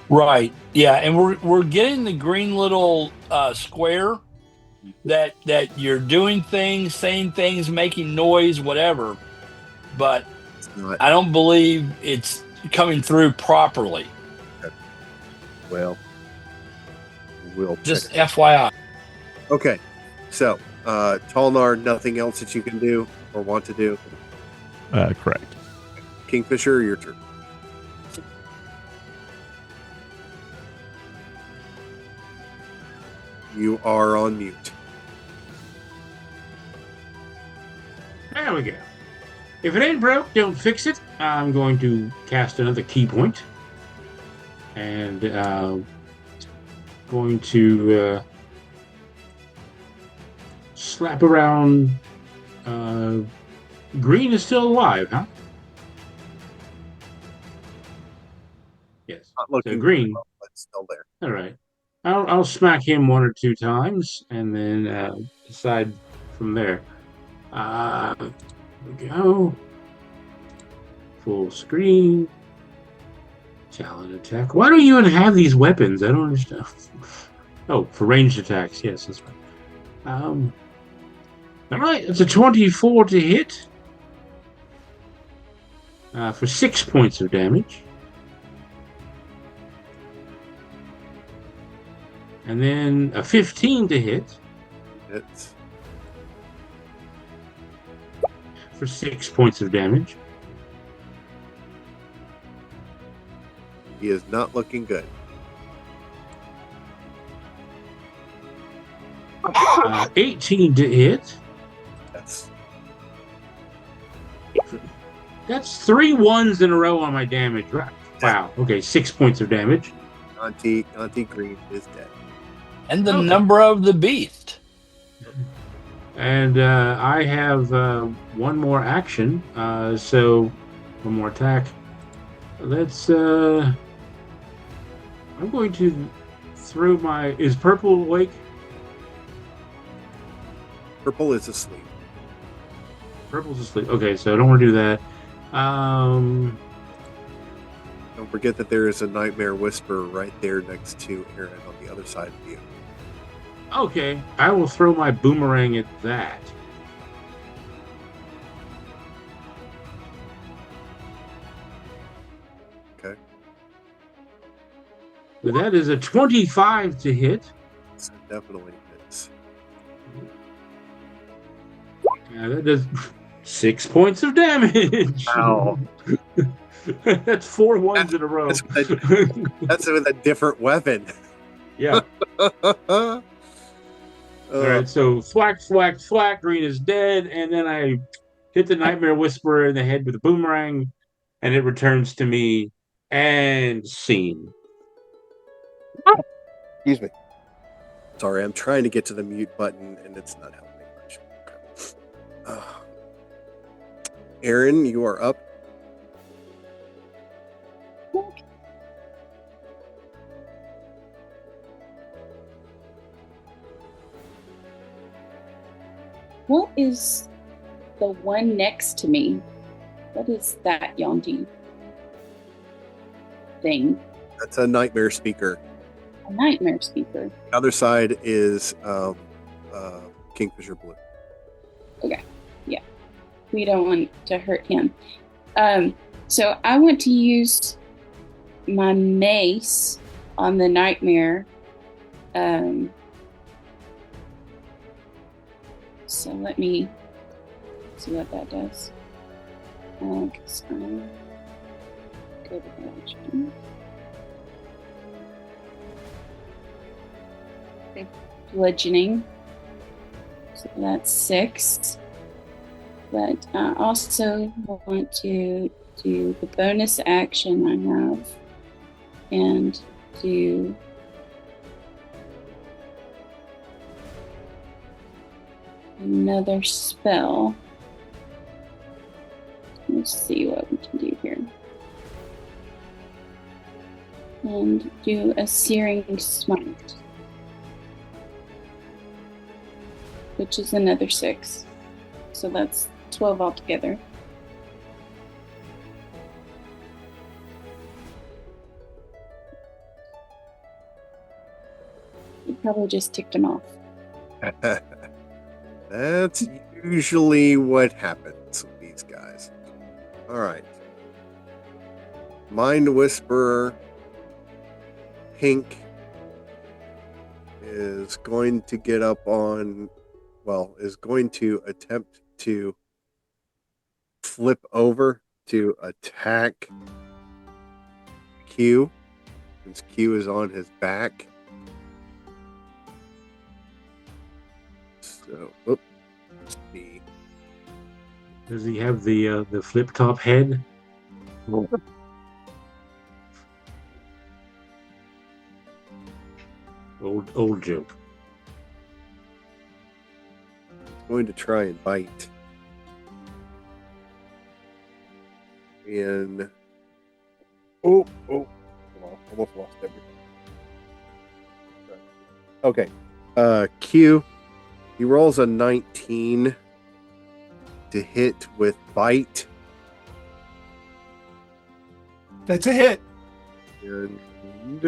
Right. Yeah, and we're getting the green little square that you're doing things, saying things, making noise, whatever. But It's not. I don't believe it's coming through properly. Well, we'll Just check. FYI. Okay, so Talnar, nothing else that you can do or want to do. Correct. Kingfisher, your turn. You are on mute. There we go. If it ain't broke, don't fix it. I'm going to cast another key point. And going to slap around. Green is still alive, huh? Yes. Not looking So green. well, but still there. All right. I'll smack him 1 or 2 times and then decide from there. Here we go. Full screen. Talon attack. Why don't you even have these weapons? I don't understand. Oh, for ranged attacks. Yes, that's right. All right. It's a 24 to hit. For 6 points of damage. And then a 15 to hit It's for 6 points of damage. he is not looking good. 18 to hit. That's That's 3 ones in a row on my damage. Wow. Okay, 6 points of damage. Auntie Green is dead. And the Okay. number of the beast. And I have 1 more action. So 1 more attack. Let's. I'm going to throw my. Is purple awake? Purple is asleep. Purple's asleep. Okay, so I don't want to do that. Don't forget that there is a Nightmare Whisperer right there next to Aaron on the other side of you. Okay, I will throw my boomerang at that. Okay. But that is a 25 to hit. So definitely hits. That does 6 points of damage. Ow. That's 4 ones in a row. That's with a different weapon. Yeah. All right, so thwack, thwack, thwack. Green is dead, and then I hit the Nightmare Whisperer in the head with a boomerang, and it returns to me and scene. Excuse me. Sorry, I'm trying to get to the mute button, and it's not helping much. Aaron, you are up. What is the one next to me? What is that Yonti thing? That's a Nightmare Speaker. A nightmare speaker. The other side is Kingfisher Blue. Okay. Yeah. We don't want to hurt him. So I want to use my mace on the nightmare. So let me see what that does. Go to action. Okay. bludgeoning. So that's 6. But I also want to do the bonus action I have and do another spell. Let's see what we can do here. And do a Searing Smite, which is another 6. So that's 12 altogether. You probably just ticked him off. That's usually what happens with these guys. All right. Mind Whisperer Pink is going to get up on, is going to attempt to flip over to attack Q, since Q is on his back. So, let's see. Does he have the flip top head? Old joke. Going to try and bite. And hold on, almost lost everything. Okay. Q, he rolls a 19 to hit with bite. That's a hit. And I can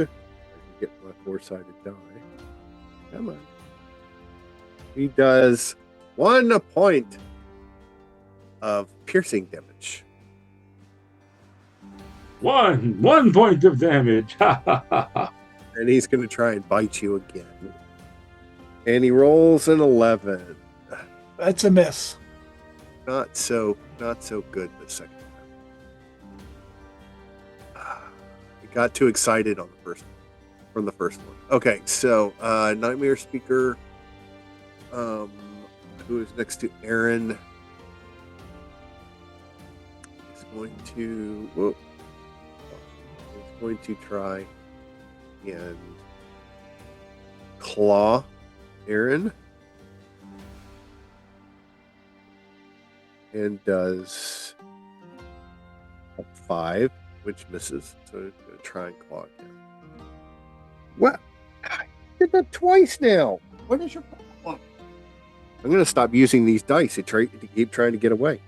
get my 4-sided die. Come on. He does 1 point of piercing damage. 1 point of damage. And he's going to try and bite you again. And he rolls an 11. That's a miss. Not so good the second time. He got too excited on the first one. Okay, so Nightmare Speaker, who is next to Aaron, is going to try and claw Aaron, and does a 5, which misses. So I'm going to try and claw again. What? I did that twice now. What is your problem? I'm going to stop using these dice to keep trying to get away.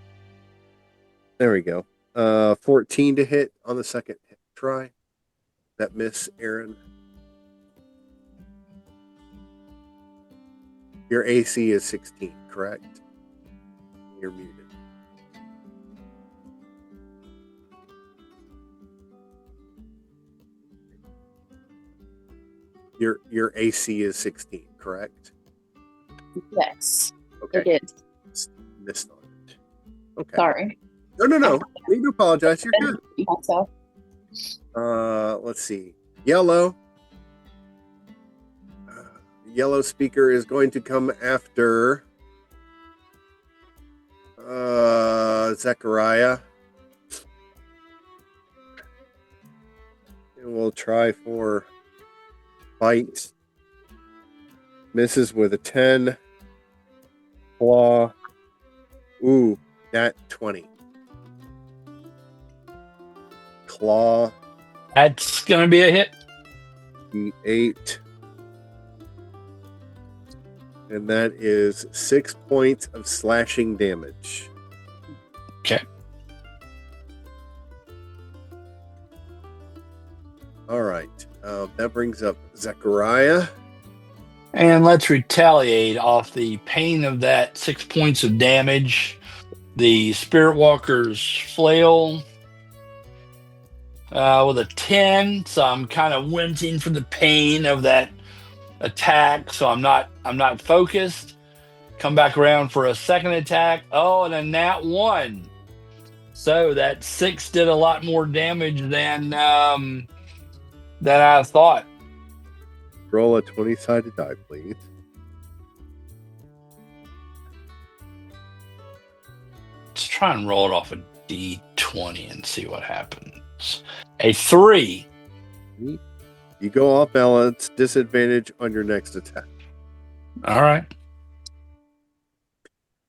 There we go. 14 to hit on the second try. That miss, Aaron. Your AC is 16, correct? You're muted. Your AC is 16, correct? Yes, Okay. it is. Missed on it. Okay. Sorry. No. You need to apologize. You're good. Myself. Let's see. Yellow. Yellow Speaker is going to come after Zechariah. And we'll try for bite. Misses with a 10. Claw. Ooh, nat 20. Claw. That's going to be a hit. D8. And that is 6 points of slashing damage. Okay. All right. That brings up Zechariah. And let's retaliate off the pain of that 6 points of damage. The Spirit Walker's flail with a 10, so I'm kind of wincing from the pain of that attack, so I'm not focused. Come back around for a second attack. Oh, and a nat 1. So that 6 did a lot more damage than I thought. Roll a 20-sided die, please. Let's try and roll it off a D20 and see what happens. A 3. You go off balance, disadvantage on your next attack. All right.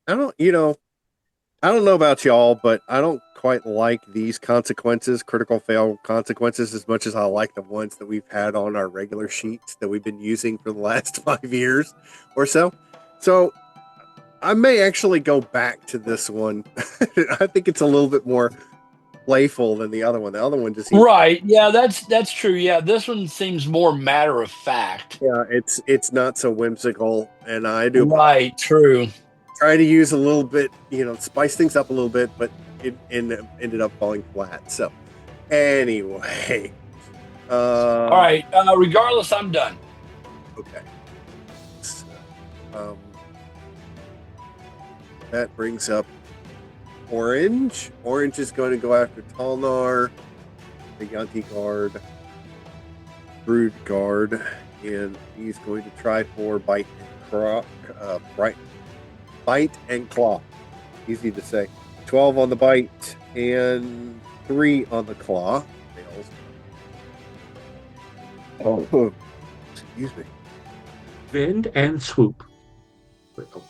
I don't know about y'all, but I don't quite like these consequences, critical fail consequences, as much as I like the ones that we've had on our regular sheets that we've been using for the last 5 years or so. So I may actually go back to this one. I think it's a little bit more playful than the other one. The other one just seems, Right. Yeah, that's true. Yeah, this one seems more matter of fact. yeah, it's not so whimsical, and I do Right. True. try to use a little bit, spice things up a little bit, but it ended up falling flat. So anyway, All right. Regardless, I'm done. okay. So, that brings up Orange. Orange is going to go after Talnar, the Yanti guard, Brood guard, and he's going to try for bite and claw. Easy to say. 12 on the bite and 3 on the claw. Fails. Oh, excuse me. Bend and swoop. Wait, oh.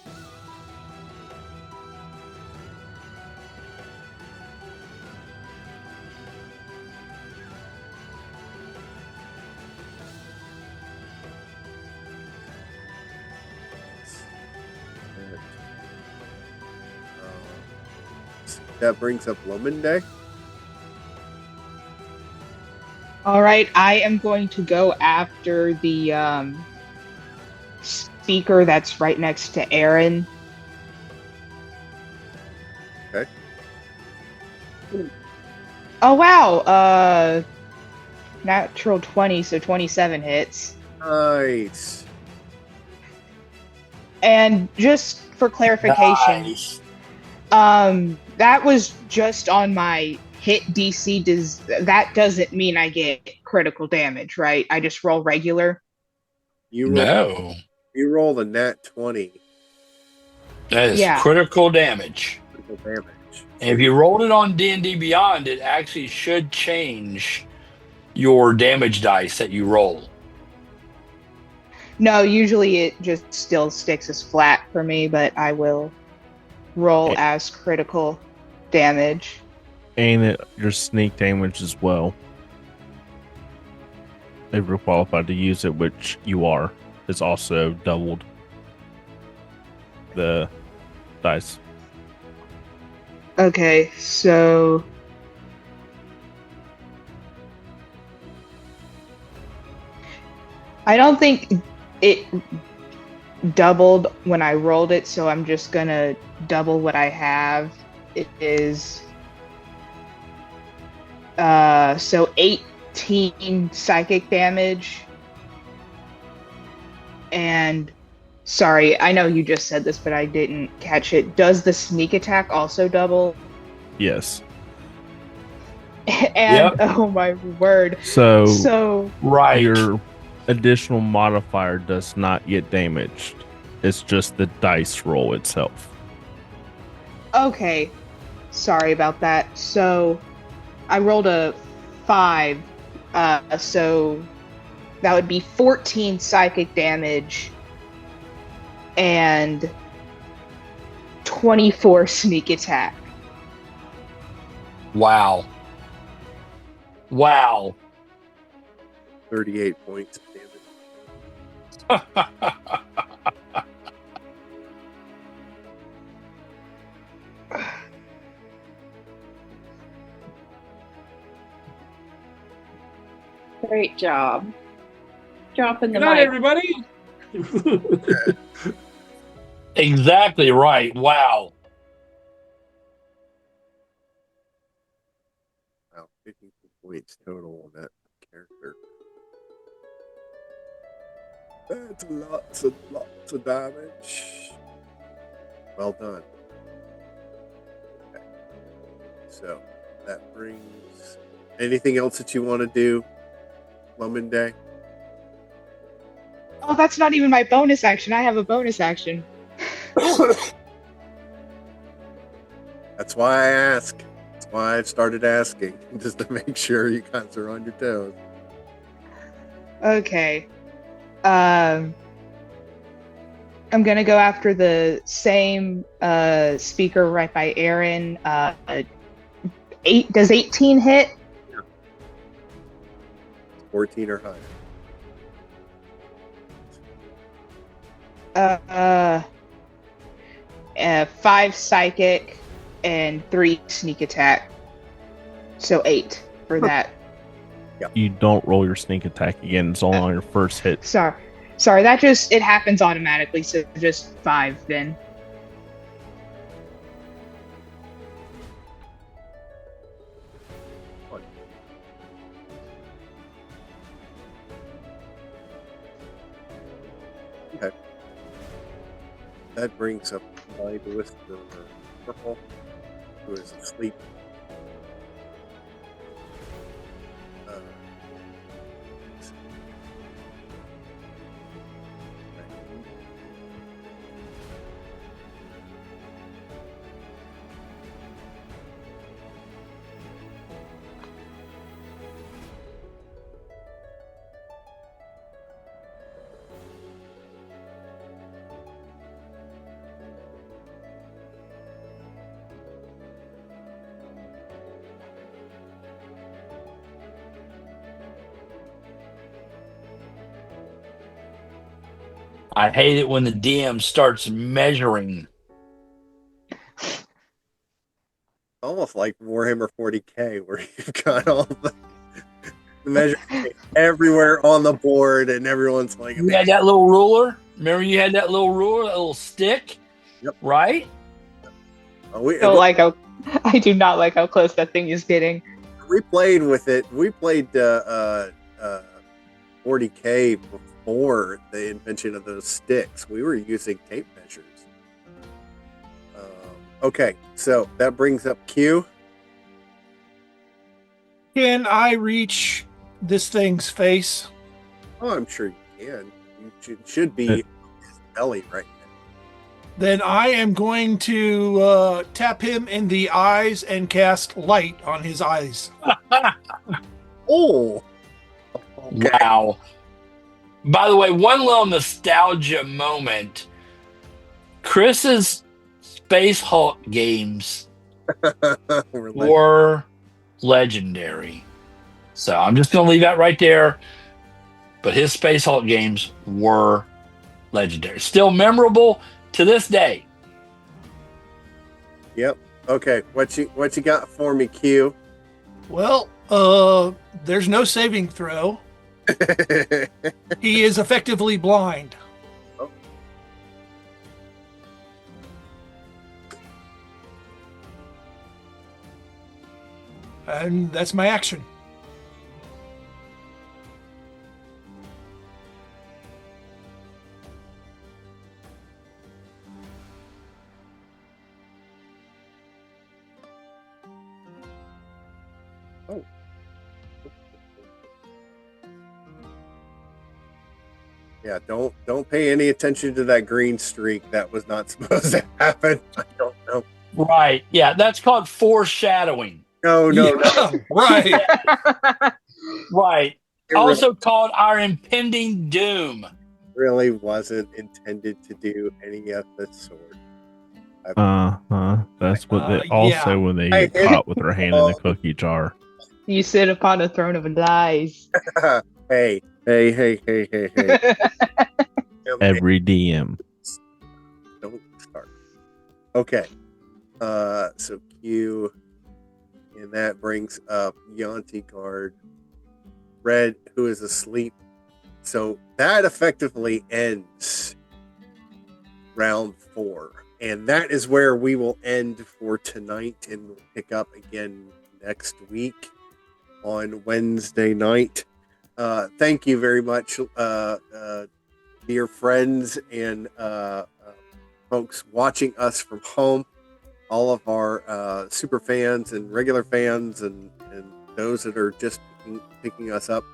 That brings up Lominde. All right, I am going to go after the speaker that's right next to Aaron. Okay. Oh wow, natural 20, so 27 hits. Nice. And just for clarification, Nice. that was just on my hit DC. That doesn't mean I get critical damage, right? I just roll regular. You roll the nat 20. That is Yeah. critical damage. Critical damage. And if you rolled it on D&D Beyond, it actually should change your damage dice that you roll. No, usually it just still sticks as flat for me, but I will roll as critical damage. And your sneak damage as well. If you're qualified to use it, which you are, is also doubled the dice. Okay, so I don't think it doubled when I rolled it, so I'm just gonna double what I have. It is so 18 psychic damage. And sorry, I know you just said this, but I didn't catch it. Does the sneak attack also double? Yes. And oh my word. So right. Your additional modifier does not get damaged. It's just the dice roll itself. Okay. Sorry about that. So I rolled a 5. So that would be 14 psychic damage and 24 sneak attack. Wow. Wow. 38 points of damage. Great job. Dropping the Good night, mic. everybody. Exactly right. Wow. Wow, 52 points total on that character. That's lots and lots of damage. Well done. Okay. So that brings anything else that you want to do, Lemon Day? Oh, that's not even my bonus action. I have a bonus action. That's why I ask. That's why I started asking, just to make sure you guys are on your toes. Okay. I'm gonna go after the same speaker right by Aaron. 18 hit? 14 or higher. Uh, 5 psychic and 3 sneak attack. So 8 for that. You don't roll your sneak attack again. It's only on your first hit. Sorry, that just it happens automatically, so just 5 then. Okay. That brings up my Whisperer Purple, who is asleep. I hate it when the DM starts measuring. Almost like Warhammer 40k, where you've got all the measurements everywhere on the board, and everyone's like, You had that little ruler. Remember, you had that little ruler, that little stick. Yep. Right. I do not like how close that thing is getting. We played with it. We played 40k before the invention of those sticks. We were using tape measures. Okay, so that brings up Q. Can I reach this thing's face? Oh, I'm sure you can. You should be his belly right now. Then I am going to tap him in the eyes and cast light on his eyes. Oh, okay. Wow. By the way, one little nostalgia moment. Chris's Space Hulk games were legendary. So I'm just going to leave that right there. But his Space Hulk games were legendary. Still memorable to this day. Yep. Okay. What you got for me, Q? Well, there's no saving throw. He is effectively blind. Oh. And that's my action. Oh. Yeah, don't pay any attention to that green streak. That was not supposed to happen. I don't know. Right. Yeah, that's called foreshadowing. No. Right. Right. It Also called our impending doom. really wasn't intended to do any of the sort. That's what they all yeah. say when they I get hit caught with their hand in the cookie jar. You sit upon a throne of lies. Hey. Every DM. Don't start. Okay. So Q, and that brings up Yonti Guard, Red, who is asleep. So that effectively ends round 4. And that is where we will end for tonight, and we'll pick up again next week on Wednesday night. Thank you very much, dear friends and folks watching us from home, all of our super fans and regular fans and those that are just picking us up.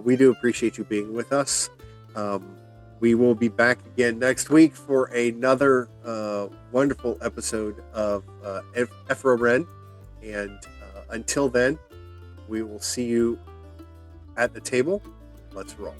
We do appreciate you being with us. We will be back again next week for another wonderful episode of Er'fro'ren. And until then, we will see you at the table. Let's roll.